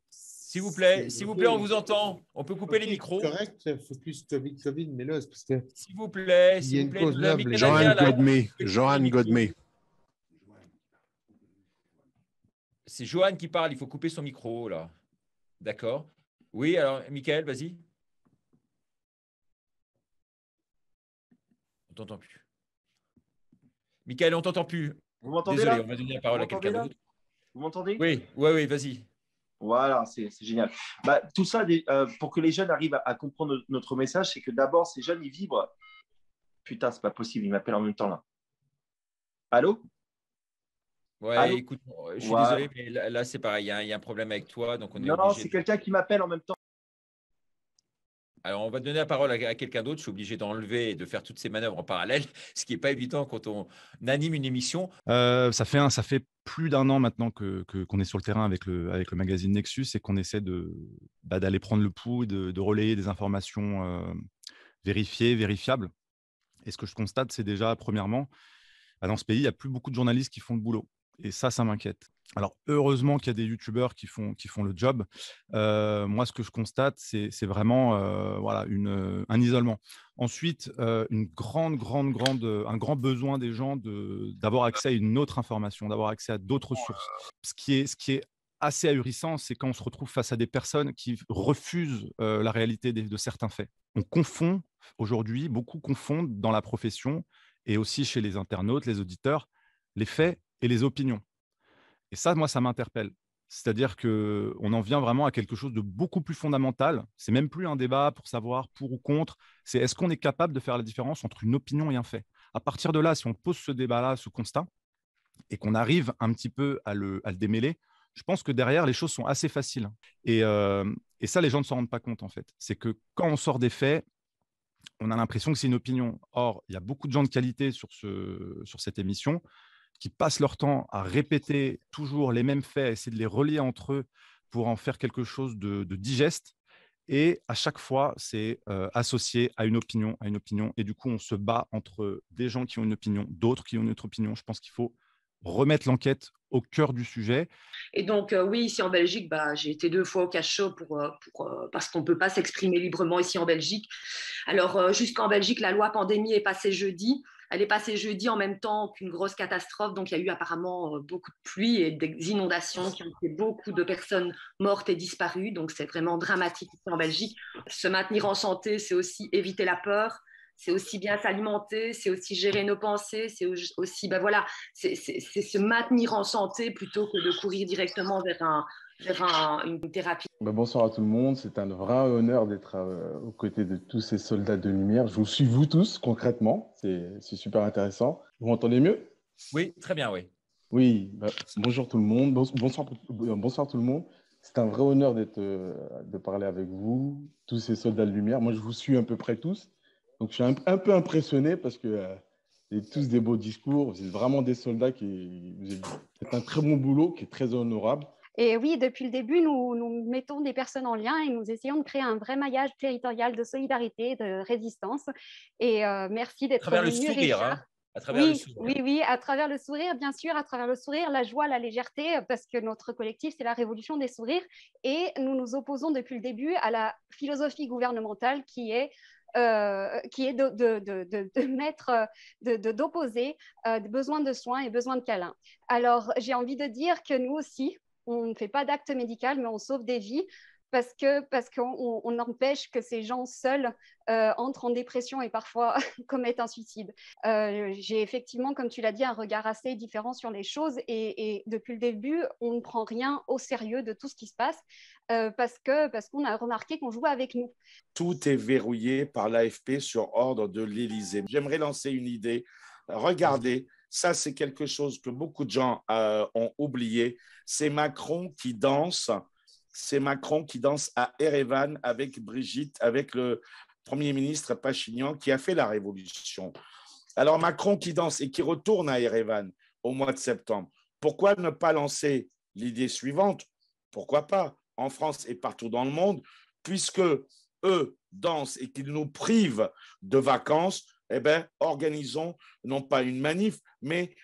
S'il vous plaît, on vous entend. On peut couper les micros. Correct, focus Covid, mais là, c'est parce que… S'il vous plaît, il y a une cause noble. Johan Godmé. C'est Johan qui parle, il faut couper son micro, là. D'accord. Oui, alors, Michael, vas-y. On ne t'entend plus. Michael, on ne t'entend plus. Vous m'entendez? Désolé, là on va donner la parole à quelqu'un d'autre. Vous m'entendez? Oui, vas-y. Voilà, c'est génial. Tout ça, pour que les jeunes arrivent à comprendre notre message, c'est que d'abord, ces jeunes, ils vibrent. Putain, c'est pas possible, ils m'appellent en même temps, là. Allô? Ouais, allô? Écoute, je suis désolé, mais là c'est pareil, il y a un problème avec toi. Donc on est non, c'est quelqu'un qui m'appelle en même temps. Alors, on va donner la parole à quelqu'un d'autre. Je suis obligé d'enlever et de faire toutes ces manœuvres en parallèle, ce qui n'est pas évident quand on anime une émission. Ça fait plus d'un an maintenant qu'on est sur le terrain avec le magazine Nexus et qu'on essaie d'aller prendre le pouls et de relayer des informations vérifiées, vérifiables. Et ce que je constate, c'est déjà, premièrement, dans ce pays, il n'y a plus beaucoup de journalistes qui font le boulot. Et ça m'inquiète. Alors, heureusement qu'il y a des youtubeurs qui font le job. Moi, ce que je constate, c'est vraiment un isolement. Ensuite, un grand besoin des gens d'avoir accès à une autre information, d'avoir accès à d'autres sources. Ce qui est assez ahurissant, c'est quand on se retrouve face à des personnes qui refusent la réalité de certains faits. On confond, aujourd'hui, beaucoup confondent dans la profession et aussi chez les internautes, les auditeurs, les faits et les opinions. Et ça, moi, ça m'interpelle. C'est-à-dire qu'on en vient vraiment à quelque chose de beaucoup plus fondamental. C'est même plus un débat pour savoir pour ou contre. C'est est-ce qu'on est capable de faire la différence entre une opinion et un fait? À partir de là, si on pose ce débat-là, ce constat, et qu'on arrive un petit peu à le démêler, je pense que derrière, les choses sont assez faciles. Et ça, les gens ne s'en rendent pas compte, en fait. C'est que quand on sort des faits, on a l'impression que c'est une opinion. Or, il y a beaucoup de gens de qualité sur cette émission qui passent leur temps à répéter toujours les mêmes faits, à essayer de les relier entre eux pour en faire quelque chose de digeste. Et à chaque fois, c'est associé à une opinion. Et du coup, on se bat entre des gens qui ont une opinion, d'autres qui ont une autre opinion. Je pense qu'il faut remettre l'enquête au cœur du sujet. Et donc, oui, ici en Belgique, j'ai été 2 fois au cachot parce qu'on ne peut pas s'exprimer librement ici en Belgique. Alors, jusqu'en Belgique, la loi pandémie est passée jeudi. Elle est passée jeudi en même temps qu'une grosse catastrophe. Donc, il y a eu apparemment beaucoup de pluie et des inondations qui ont fait beaucoup de personnes mortes et disparues. Donc, c'est vraiment dramatique ici en Belgique. Se maintenir en santé, c'est aussi éviter la peur. C'est aussi bien s'alimenter, c'est aussi gérer nos pensées, c'est aussi, c'est se maintenir en santé plutôt que de courir directement vers une thérapie. Bonsoir à tout le monde, c'est un vrai honneur d'être aux côtés de tous ces soldats de lumière. Je vous suis vous tous concrètement, c'est super intéressant. Vous m'entendez mieux? Oui, très bien, oui. Oui, bonjour tout le monde, bonsoir tout le monde. C'est un vrai honneur de parler avec vous, tous ces soldats de lumière. Moi, je vous suis à peu près tous. Donc, je suis un peu impressionné parce que vous avez tous des beaux discours. Vous êtes vraiment des soldats c'est un très bon boulot qui est très honorable. Et oui, depuis le début, nous mettons des personnes en lien et nous essayons de créer un vrai maillage territorial de solidarité, de résistance. Et merci d'être venu, Richard. À travers le sourire, hein. À travers le sourire. Oui, à travers le sourire, bien sûr, à travers le sourire, la joie, la légèreté, parce que notre collectif, c'est la révolution des sourires. Et nous nous opposons depuis le début à la philosophie gouvernementale qui est d'opposer besoin de soins et besoin de câlins. Alors, j'ai envie de dire que nous aussi, on ne fait pas d'acte médical, mais on sauve des vies parce qu'on empêche que ces gens seuls entrent en dépression et parfois commettent un suicide. J'ai effectivement, comme tu l'as dit, un regard assez différent sur les choses et depuis le début, on ne prend rien au sérieux de tout ce qui se passe parce qu'on a remarqué qu'on jouait avec nous. Tout est verrouillé par l'AFP sur ordre de l'Élysée. J'aimerais lancer une idée. Regardez, ça c'est quelque chose que beaucoup de gens ont oublié. C'est Macron qui danse. C'est Macron qui danse à Erevan avec Brigitte, avec le Premier ministre Pachinian qui a fait la révolution. Alors Macron qui danse et qui retourne à Erevan au mois de septembre. Pourquoi ne pas lancer l'idée suivante? Pourquoi pas en France et partout dans le monde, puisque eux dansent et qu'ils nous privent de vacances, eh bien, organisons non pas une manif, mais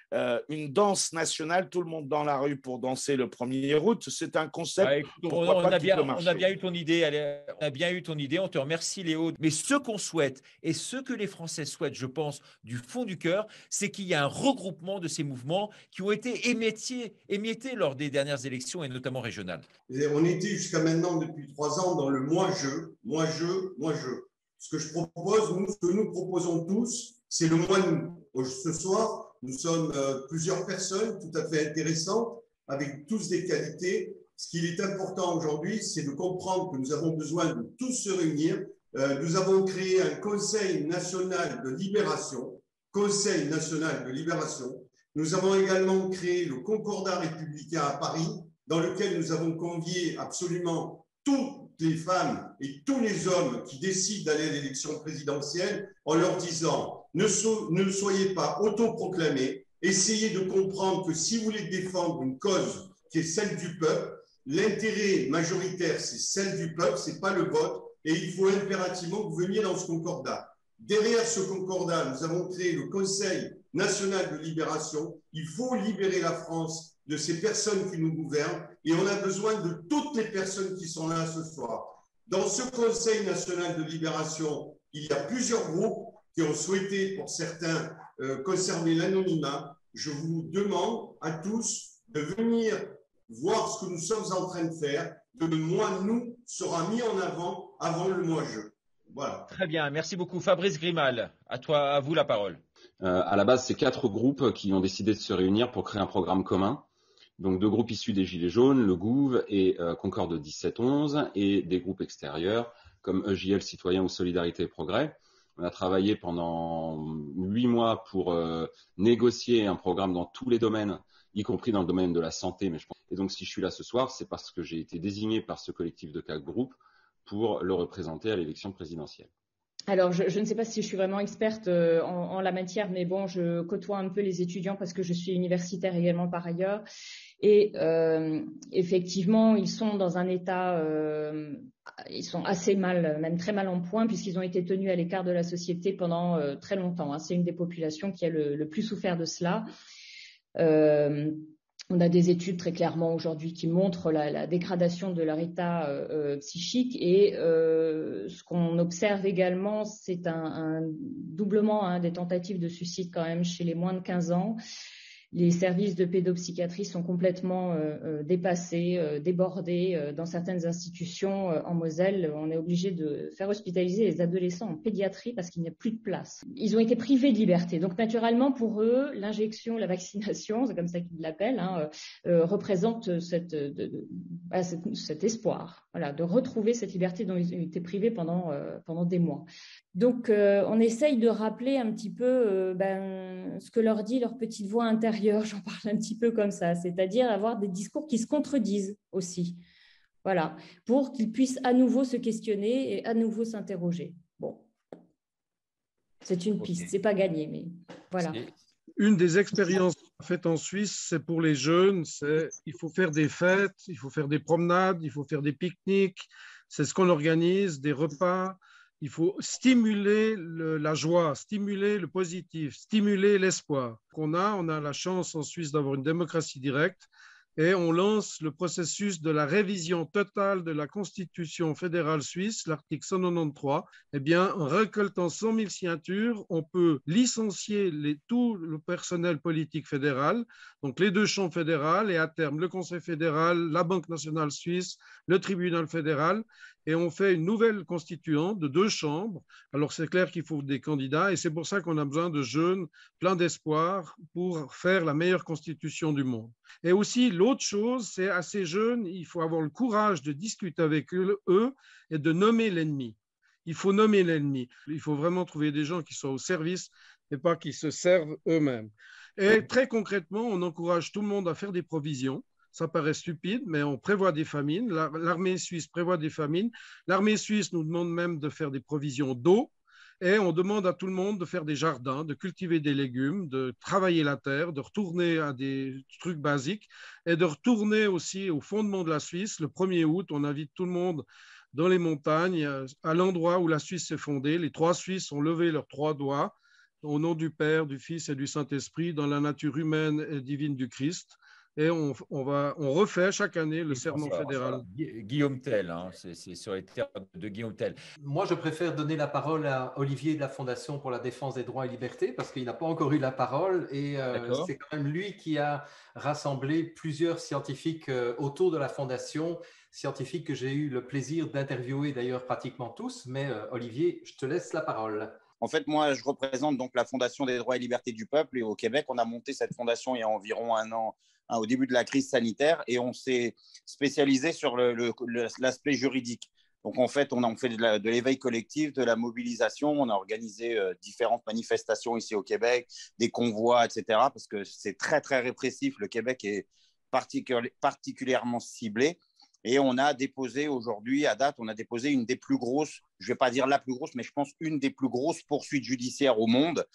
une danse nationale, tout le monde dans la rue pour danser le 1er août. C'est un concept. On a bien eu ton idée. On te remercie, Léo. Mais ce qu'on souhaite et ce que les Français souhaitent, je pense, du fond du cœur, c'est qu'il y ait un regroupement de ces mouvements qui ont été émiettés lors des dernières élections et notamment régionales. Et on était jusqu'à maintenant, depuis 3 ans, dans le moi-je. Ce que je propose, ce que nous proposons tous, c'est le moi-nous. Ce soir, nous sommes plusieurs personnes tout à fait intéressantes, avec tous des qualités. Ce qu'il est important aujourd'hui, c'est de comprendre que nous avons besoin de tous se réunir. Nous avons créé un Conseil national de libération. Nous avons également créé le Concordat républicain à Paris, dans lequel nous avons convié absolument toutes les femmes et tous les hommes qui décident d'aller à l'élection présidentielle en leur disant ne soyez pas autoproclamés, essayez de comprendre que si vous voulez défendre une cause qui est celle du peuple, l'intérêt majoritaire c'est celle du peuple, c'est pas le vote, et il faut impérativement que vous veniez dans ce concordat. Derrière ce concordat, nous avons créé le Conseil national de libération. Il faut libérer la France de ces personnes qui nous gouvernent et on a besoin de toutes les personnes qui sont là ce soir. Dans ce Conseil national de libération, il y a plusieurs groupes qui ont souhaité, pour certains, conserver l'anonymat. Je vous demande à tous de venir voir ce que nous sommes en train de faire. Le moi-nous sera mis en avant le moi-je. Voilà. Très bien, merci beaucoup. Fabrice Grimal, à vous la parole. À la base, c'est 4 groupes qui ont décidé de se réunir pour créer un programme commun. Donc 2 groupes issus des Gilets jaunes, le Gouv et Concorde 17-11, et des groupes extérieurs comme EJL Citoyen ou Solidarité et Progrès. On a travaillé pendant 8 mois pour négocier un programme dans tous les domaines, y compris dans le domaine de la santé. Et donc si je suis là ce soir, c'est parce que j'ai été désigné par ce collectif de 4 groupes pour le représenter à l'élection présidentielle. Alors, je ne sais pas si je suis vraiment experte en la matière, mais bon, je côtoie un peu les étudiants parce que je suis universitaire également par ailleurs. Et effectivement, ils sont dans un état, ils sont assez mal, même très mal en point, puisqu'ils ont été tenus à l'écart de la société pendant très longtemps. C'est une des populations qui a le plus souffert de cela. On a des études très clairement aujourd'hui qui montrent la dégradation de leur état psychique et ce qu'on observe également, c'est un doublement des tentatives de suicide quand même chez les moins de 15 ans. Les services de pédopsychiatrie sont complètement dépassés, débordés. Dans certaines institutions en Moselle, on est obligé de faire hospitaliser les adolescents en pédiatrie parce qu'il n'y a plus de place. Ils ont été privés de liberté. Donc naturellement, pour eux, l'injection, la vaccination, c'est comme ça qu'ils l'appellent, représente cet espoir, voilà, de retrouver cette liberté dont ils ont été privés pendant des mois. Donc, on essaye de rappeler un petit peu ce que leur dit leur petite voix intérieure, j'en parle un petit peu comme ça, c'est-à-dire avoir des discours qui se contredisent aussi, voilà, pour qu'ils puissent à nouveau se questionner et à nouveau s'interroger. Bon, c'est une piste, c'est pas gagné, mais voilà. Une des expériences faites en Suisse, c'est pour les jeunes, il faut faire des fêtes, il faut faire des promenades, il faut faire des pique-niques, c'est ce qu'on organise, des repas. Il faut stimuler la joie, stimuler le positif, stimuler l'espoir. On a la chance en Suisse d'avoir une démocratie directe et on lance le processus de la révision totale de la Constitution fédérale suisse, l'article 193. Eh bien, en récoltant 100 000 signatures, on peut licencier tout le personnel politique fédéral, donc les 2 chambres fédérales et à terme le Conseil fédéral, la Banque nationale suisse, le tribunal fédéral. Et on fait une nouvelle constituante de 2 chambres. Alors, c'est clair qu'il faut des candidats et c'est pour ça qu'on a besoin de jeunes pleins d'espoir pour faire la meilleure constitution du monde. Et aussi, l'autre chose, c'est à ces jeunes, il faut avoir le courage de discuter avec eux et de nommer l'ennemi. Il faut nommer l'ennemi. Il faut vraiment trouver des gens qui soient au service et pas qui se servent eux-mêmes. Et très concrètement, on encourage tout le monde à faire des provisions. Ça paraît stupide, mais on prévoit des famines. L'armée suisse prévoit des famines. L'armée suisse nous demande même de faire des provisions d'eau et on demande à tout le monde de faire des jardins, de cultiver des légumes, de travailler la terre, de retourner à des trucs basiques et de retourner aussi au fondement de la Suisse. Le 1er août, on invite tout le monde dans les montagnes, à l'endroit où la Suisse s'est fondée. Les 3 Suisses ont levé leurs 3 doigts au nom du Père, du Fils et du Saint-Esprit dans la nature humaine et divine du Christ. Et on refait chaque année le serment fédéral. Guillaume Tell, c'est sur les terres de Guillaume Tell. Moi, je préfère donner la parole à Olivier de la Fondation pour la défense des droits et libertés parce qu'il n'a pas encore eu la parole et c'est quand même lui qui a rassemblé plusieurs scientifiques autour de la Fondation, scientifiques que j'ai eu le plaisir d'interviewer d'ailleurs pratiquement tous. Mais Olivier, je te laisse la parole. En fait, moi, je représente donc la Fondation des droits et libertés du peuple et au Québec, on a monté cette fondation il y a environ 1 an, au début de la crise sanitaire, et on s'est spécialisé sur l'aspect juridique. Donc, en fait, on a fait de l'éveil collectif, de la mobilisation, on a organisé différentes manifestations ici au Québec, des convois, etc., parce que c'est très, très répressif. Le Québec est particulièrement ciblé. Et on a déposé aujourd'hui, à date, on a déposé une des plus grosses, je ne vais pas dire la plus grosse, mais je pense une des plus grosses poursuites judiciaires au monde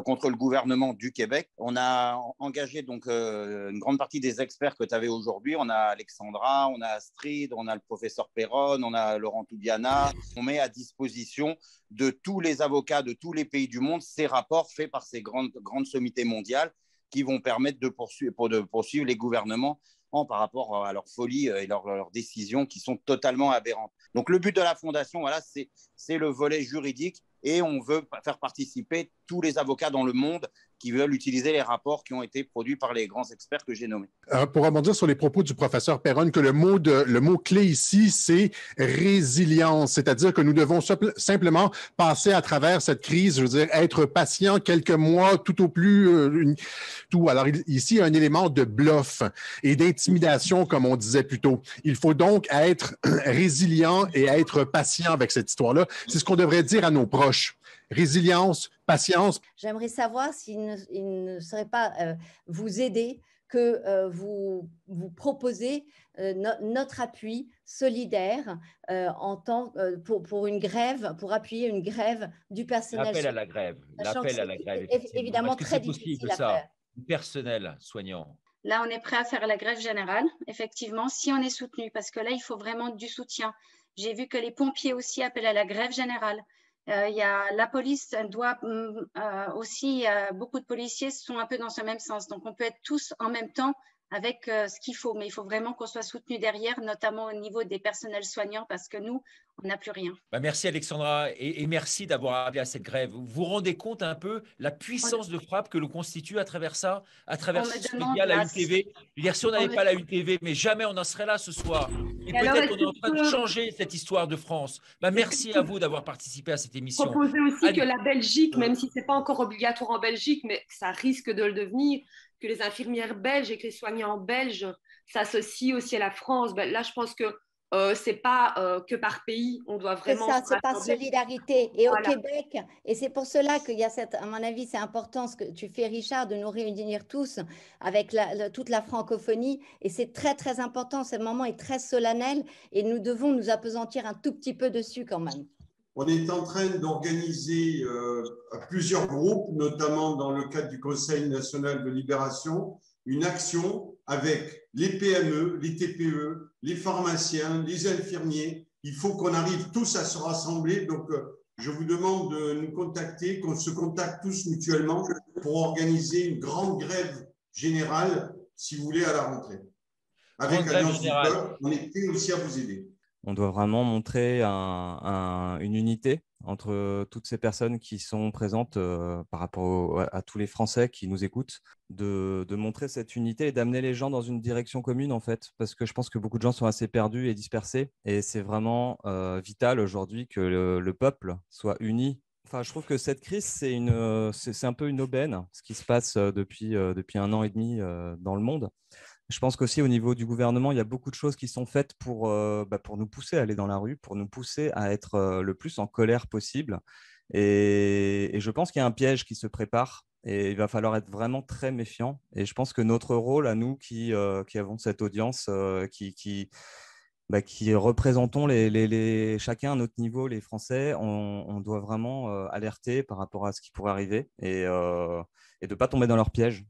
contre le gouvernement du Québec. On a engagé donc une grande partie des experts que tu avais aujourd'hui. On a Alexandra, on a Astrid, on a le professeur Perron, on a Laurent Toubiana. On met à disposition de tous les avocats de tous les pays du monde ces rapports faits par ces grandes sommités mondiales qui vont permettre de poursuivre les gouvernements par rapport à leur folie et leurs décisions qui sont totalement aberrantes. Donc le but de la Fondation, voilà, c'est le volet juridique et on veut faire participer tous les avocats dans le monde qui veulent utiliser les rapports qui ont été produits par les grands experts que j'ai nommés. Pour rebondir sur les propos du professeur Perron, que le mot clé ici, c'est résilience, c'est-à-dire que nous devons simplement passer à travers cette crise, je veux dire, être patient quelques mois, tout au plus, tout. Alors ici, un élément de bluff et d'intimidation, comme on disait plus tôt. Il faut donc être résilient et être patient avec cette histoire-là. C'est ce qu'on devrait dire à nos proches. Résilience, patience. J'aimerais savoir s'il ne serait pas vous aider que vous proposez notre appui solidaire pour une grève, pour appuyer une grève du personnel. L'appel à la grève. L'appel à la grève. Évidemment, très difficile à faire. Personnel soignant. Là, on est prêt à faire la grève générale, effectivement, si on est soutenu, parce que là, il faut vraiment du soutien. J'ai vu que les pompiers aussi appellent à la grève générale. La police doit aussi, beaucoup de policiers sont un peu dans ce même sens. Donc, on peut être tous en même temps avec ce qu'il faut. Mais il faut vraiment qu'on soit soutenu derrière, notamment au niveau des personnels soignants, parce que nous, on n'a plus rien. Merci Alexandra et merci d'avoir appelé à cette grève. Vous vous rendez compte un peu la puissance de frappe que l'on constitue à travers ça, à travers ce média, la UNTV. Je veux dire, si on n'avait pas la UNTV, mais jamais on n'en serait là ce soir. Et peut-être qu'on est en train de changer cette histoire de France. Merci à vous d'avoir participé à cette émission. Proposer aussi que la Belgique, même si ce n'est pas encore obligatoire en Belgique, mais ça risque de le devenir, que les infirmières belges et que les soignants belges s'associent aussi à la France. Là, je pense que ce n'est pas que par pays, on doit vraiment… C'est ça, c'est par solidarité. Et au Québec, et c'est pour cela qu'il y a cette, à mon avis, c'est important ce que tu fais, Richard, de nous réunir tous avec toute la francophonie. Et c'est très, très important. Ce moment est très solennel et nous devons nous appesantir un tout petit peu dessus quand même. On est en train d'organiser plusieurs groupes, notamment dans le cadre du Conseil national de libération, une action avec les PME, les TPE, les pharmaciens, les infirmiers. Il faut qu'on arrive tous à se rassembler. Donc, je vous demande de nous contacter, qu'on se contacte tous mutuellement pour organiser une grande grève générale, si vous voulez, à la rentrée. Avec Alliance du Peuple, on est prêt aussi à vous aider. On doit vraiment montrer une unité entre toutes ces personnes qui sont présentes par rapport à tous les Français qui nous écoutent, de montrer cette unité et d'amener les gens dans une direction commune, en fait, parce que je pense que beaucoup de gens sont assez perdus et dispersés, et c'est vraiment vital aujourd'hui que le peuple soit uni. Enfin, je trouve que cette crise, c'est un peu une aubaine, ce qui se passe depuis 1 an et demi dans le monde. Je pense qu'aussi au niveau du gouvernement, il y a beaucoup de choses qui sont faites pour nous pousser à aller dans la rue, pour nous pousser à être le plus en colère possible. Et je pense qu'il y a un piège qui se prépare et il va falloir être vraiment très méfiant. Et je pense que notre rôle à nous qui avons cette audience, qui représentons chacun à notre niveau, les Français, on doit vraiment alerter par rapport à ce qui pourrait arriver et de ne pas tomber dans leur piège.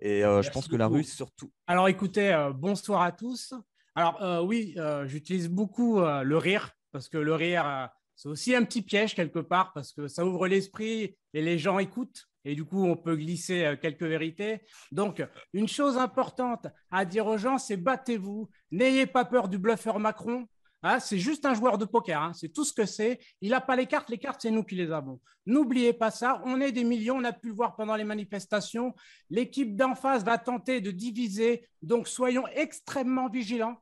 Et je pense que la rue, surtout… Alors, écoutez, bonsoir à tous. Alors, oui, j'utilise beaucoup le rire, parce que le rire, c'est aussi un petit piège quelque part, parce que ça ouvre l'esprit et les gens écoutent. Et du coup, on peut glisser quelques vérités. Donc, une chose importante à dire aux gens, c'est battez-vous. N'ayez pas peur du bluffeur Macron. Hein, c'est juste un joueur de poker, hein, c'est tout ce que c'est. Il n'a pas les cartes, c'est nous qui les avons. N'oubliez pas ça, on est des millions, on a pu le voir pendant les manifestations. L'équipe d'en face va tenter de diviser, donc soyons extrêmement vigilants.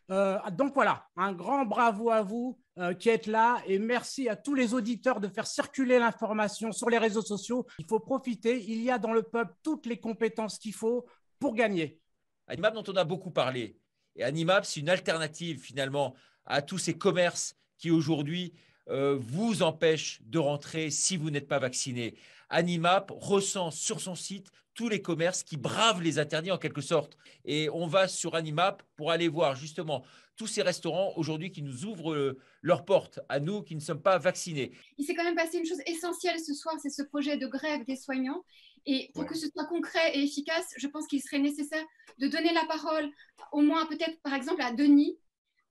Donc voilà, un grand bravo à vous qui êtes là et merci à tous les auditeurs de faire circuler l'information sur les réseaux sociaux. Il faut profiter, il y a dans le peuple toutes les compétences qu'il faut pour gagner. Animap dont on a beaucoup parlé. Et Animap, c'est une alternative finalement à tous ces commerces qui aujourd'hui vous empêchent de rentrer si vous n'êtes pas vacciné. Animap recense sur son site tous les commerces qui bravent les interdits en quelque sorte. Et on va sur Animap pour aller voir justement tous ces restaurants aujourd'hui qui nous ouvrent leurs portes à nous qui ne sommes pas vaccinés. Il s'est quand même passé une chose essentielle ce soir, c'est ce projet de grève des soignants. Et pour que ce soit concret et efficace, je pense qu'il serait nécessaire de donner la parole au moins peut-être par exemple à Denis,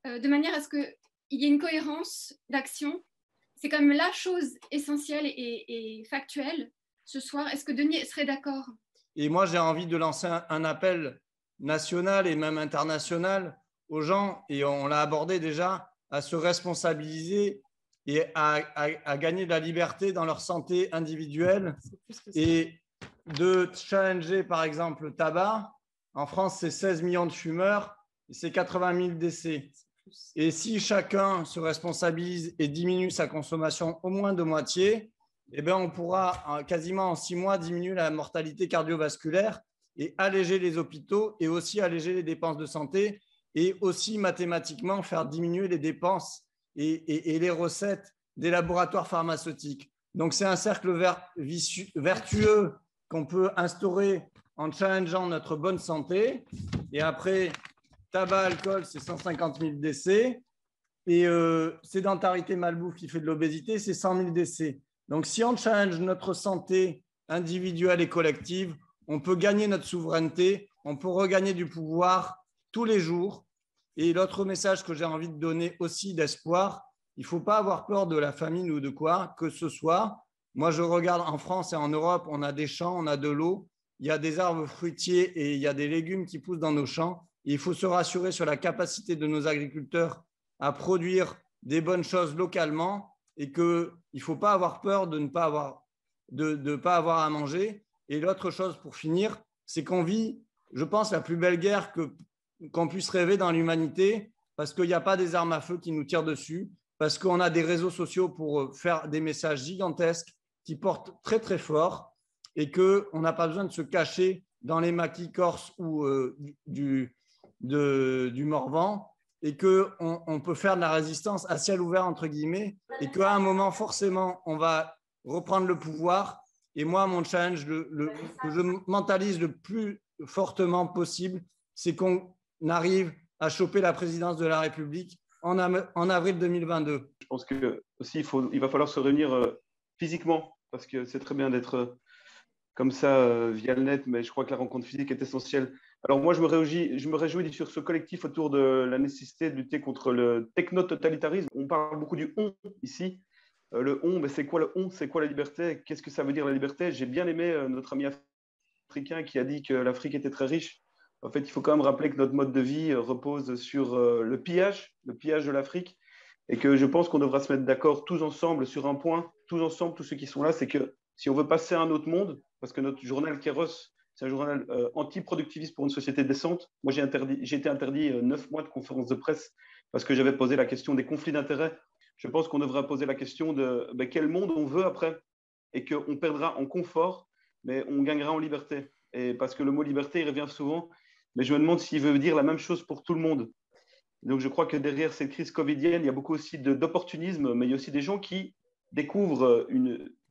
de manière à ce qu'il y ait une cohérence d'action. C'est quand même la chose essentielle et factuelle ce soir. Est-ce que Denis serait d'accord? Et moi, j'ai envie de lancer un appel national et même international aux gens, et on l'a abordé déjà, à se responsabiliser et à gagner de la liberté dans leur santé individuelle et de challenger, par exemple, le tabac. En France, c'est 16 millions de fumeurs et c'est 80 000 décès. Et si chacun se responsabilise et diminue sa consommation au moins de moitié, eh bien, on pourra quasiment en 6 mois diminuer la mortalité cardiovasculaire et alléger les hôpitaux et aussi alléger les dépenses de santé et aussi mathématiquement faire diminuer les dépenses et les recettes des laboratoires pharmaceutiques. Donc, c'est un cercle vertueux qu'on peut instaurer en challengeant notre bonne santé. Et après, tabac, alcool, c'est 150 000 décès. Et sédentarité, malbouffe qui fait de l'obésité, c'est 100 000 décès. Donc, si on challenge notre santé individuelle et collective, on peut gagner notre souveraineté, on peut regagner du pouvoir tous les jours. Et l'autre message que j'ai envie de donner aussi d'espoir, il ne faut pas avoir peur de la famine ou de quoi que ce soit. Moi, je regarde en France et en Europe, on a des champs, on a de l'eau. il y a des arbres fruitiers et il y a des légumes qui poussent dans nos champs. Il faut se rassurer sur la capacité de nos agriculteurs à produire des bonnes choses localement et qu'il ne faut pas avoir peur de ne pas avoir à manger. Et l'autre chose pour finir, c'est qu'on vit, je pense, la plus belle guerre qu'on puisse rêver dans l'humanité, parce qu'il n'y a pas des armes à feu qui nous tirent dessus, parce qu'on a des réseaux sociaux pour faire des messages gigantesques qui portent très très fort et qu'on n'a pas besoin de se cacher dans les maquis corses ou du Morvan, et qu'on peut faire de la résistance à ciel ouvert, entre guillemets, et qu'à un moment, forcément, on va reprendre le pouvoir. Et moi, mon challenge, que je mentalise le plus fortement possible, c'est qu'on arrive à choper la présidence de la République en avril 2022. Je pense que aussi il va falloir se réunir physiquement, parce que c'est très bien d'être comme ça via le net, mais je crois que la rencontre physique est essentielle. Alors moi, je me réjouis sur ce collectif autour de la nécessité de lutter contre le techno-totalitarisme. On parle beaucoup du « on » ici. Le « on », mais c'est quoi le « on », c'est quoi la liberté? Qu'est-ce que ça veut dire la liberté? J'ai bien aimé notre ami africain qui a dit que l'Afrique était très riche. En fait, il faut quand même rappeler que notre mode de vie repose sur le pillage de l'Afrique, et que je pense qu'on devra se mettre d'accord tous ensemble sur un point, tous ensemble, tous ceux qui sont là, c'est que si on veut passer à un autre monde, parce que notre journal Kéros, c'est un journal anti-productiviste pour une société décente. Moi, j'ai été interdit 9 mois de conférences de presse parce que j'avais posé la question des conflits d'intérêts. Je pense qu'on devrait poser la question de quel monde on veut après, et qu'on perdra en confort, mais on gagnera en liberté. Et parce que le mot liberté, il revient souvent, mais je me demande s'il veut dire la même chose pour tout le monde. Donc, je crois que derrière cette crise covidienne, il y a beaucoup aussi d'opportunisme, mais il y a aussi des gens qui découvrent,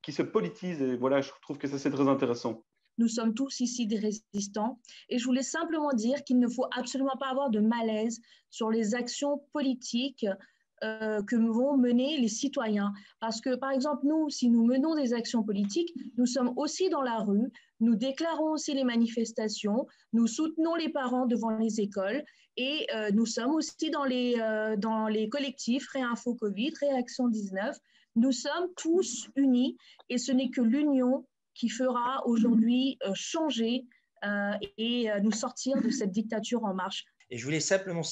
qui se politisent. Et voilà, je trouve que ça, c'est très intéressant. Nous sommes tous ici des résistants et je voulais simplement dire qu'il ne faut absolument pas avoir de malaise sur les actions politiques que vont mener les citoyens. Parce que, par exemple, nous, si nous menons des actions politiques, nous sommes aussi dans la rue, nous déclarons aussi les manifestations, nous soutenons les parents devant les écoles et nous sommes aussi dans les collectifs Réinfo Covid, Réaction 19. Nous sommes tous unis et ce n'est que l'union qui fera aujourd'hui changer et nous sortir de cette dictature en marche. Et je voulais simplement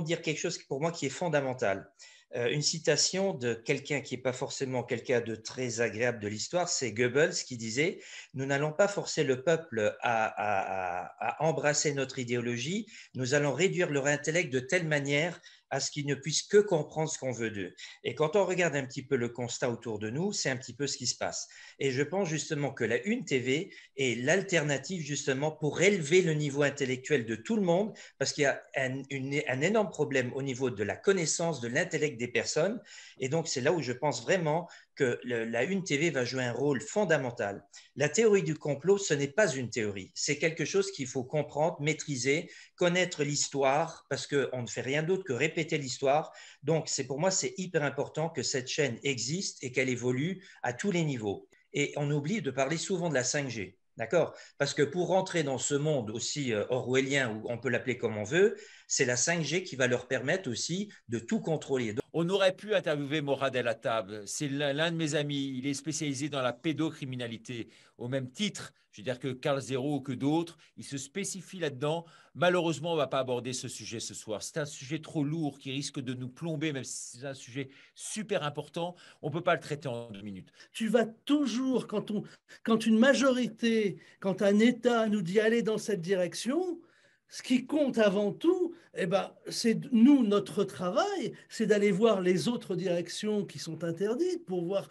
dire quelque chose pour moi qui est fondamental. Une citation de quelqu'un qui n'est pas forcément quelqu'un de très agréable de l'histoire, c'est Goebbels qui disait « Nous n'allons pas forcer le peuple à embrasser notre idéologie, nous allons réduire leur intellect de telle manière à ce qu'ils ne puissent que comprendre ce qu'on veut d'eux. » Et quand on regarde un petit peu le constat autour de nous, c'est un petit peu ce qui se passe. Et je pense justement que la Une TV est l'alternative justement pour élever le niveau intellectuel de tout le monde, parce qu'il y a un énorme problème au niveau de la connaissance, de l'intellect des personnes. Et donc, c'est là où je pense vraiment que la Une TV va jouer un rôle fondamental. La théorie du complot, ce n'est pas une théorie. C'est quelque chose qu'il faut comprendre, maîtriser, connaître l'histoire, parce qu'on ne fait rien d'autre que répéter l'histoire. Donc, pour moi, c'est hyper important que cette chaîne existe et qu'elle évolue à tous les niveaux. Et on oublie de parler souvent de la 5G. D'accord? Parce que pour rentrer dans ce monde aussi orwellien, ou on peut l'appeler comme on veut, c'est la 5G qui va leur permettre aussi de tout contrôler. On aurait pu interviewer Morad El Attab. C'est l'un de mes amis. Il est spécialisé dans la pédocriminalité. Au même titre, je veux dire que Carl Zero ou que d'autres, il se spécifie là-dedans. Malheureusement, on ne va pas aborder ce sujet ce soir. C'est un sujet trop lourd qui risque de nous plomber, même si c'est un sujet super important. On ne peut pas le traiter en 2 minutes. Tu vas toujours, quand une majorité, quand un État nous dit aller dans cette direction, ce qui compte avant tout, c'est nous, notre travail, c'est d'aller voir les autres directions qui sont interdites pour voir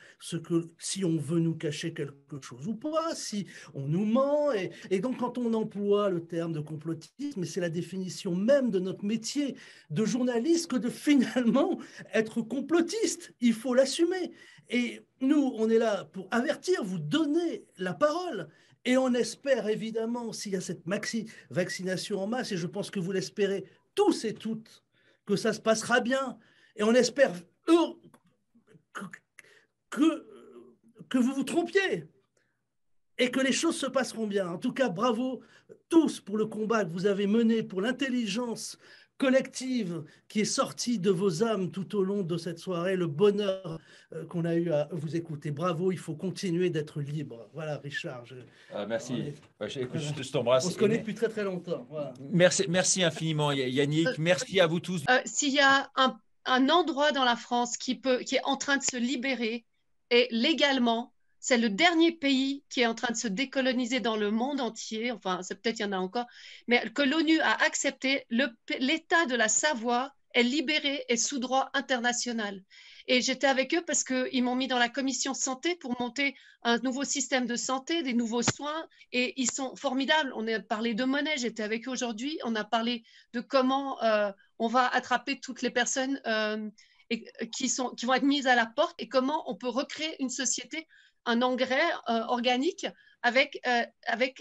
si on veut nous cacher quelque chose ou pas, si on nous ment. Et donc, quand on emploie le terme de complotisme, c'est la définition même de notre métier de journaliste que de finalement être complotiste. Il faut l'assumer. Et nous, on est là pour avertir, vous donner la parole. Et on espère évidemment, s'il y a cette vaccination en masse, et je pense que vous l'espérez tous et toutes, que ça se passera bien. Et on espère que vous vous trompiez et que les choses se passeront bien. En tout cas, bravo tous pour le combat que vous avez mené, pour l'intelligence collective qui est sortie de vos âmes tout au long de cette soirée, le bonheur qu'on a eu à vous écouter. Bravo, il faut continuer d'être libre. Voilà, Richard. Merci. Je t'embrasse. On se connaît depuis très très longtemps. Voilà. Merci infiniment, Yannick. Merci à vous tous. S'il y a un endroit dans la France qui est en train de se libérer, et légalement, c'est le dernier pays qui est en train de se décoloniser dans le monde entier, enfin, peut-être il y en a encore, mais que l'ONU a accepté, l'État de la Savoie est libéré et sous droit international. Et j'étais avec eux parce qu'ils m'ont mis dans la commission santé pour monter un nouveau système de santé, des nouveaux soins, et ils sont formidables. On a parlé de monnaie, j'étais avec eux aujourd'hui, on a parlé de comment on va attraper toutes les personnes qui vont être mises à la porte et comment on peut recréer une société, un engrais organique avec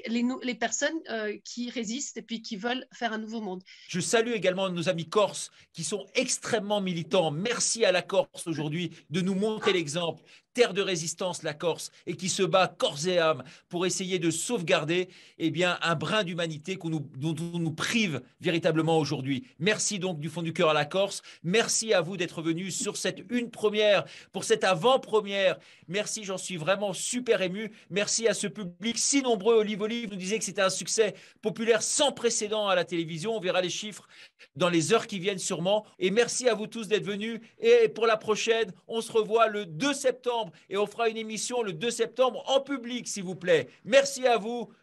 les personnes qui résistent et puis qui veulent faire un nouveau monde. Je salue également nos amis corses qui sont extrêmement militants. Merci à la Corse aujourd'hui de nous montrer l'exemple. Terre de résistance, la Corse, et qui se bat corps et âme pour essayer de sauvegarder un brin d'humanité dont on nous prive véritablement aujourd'hui. Merci donc du fond du cœur à la Corse. Merci à vous d'être venus sur cette une première, pour cette avant-première. Merci, j'en suis vraiment super ému. Merci à ce public si nombreux. Olive nous disait que c'était un succès populaire sans précédent à la télévision. On verra les chiffres dans les heures qui viennent sûrement. Et merci à vous tous d'être venus. Et pour la prochaine, on se revoit le 2 septembre. Et on fera une émission le 2 septembre en public, s'il vous plaît. Merci à vous.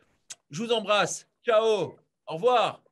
Je vous embrasse. Ciao. Au revoir.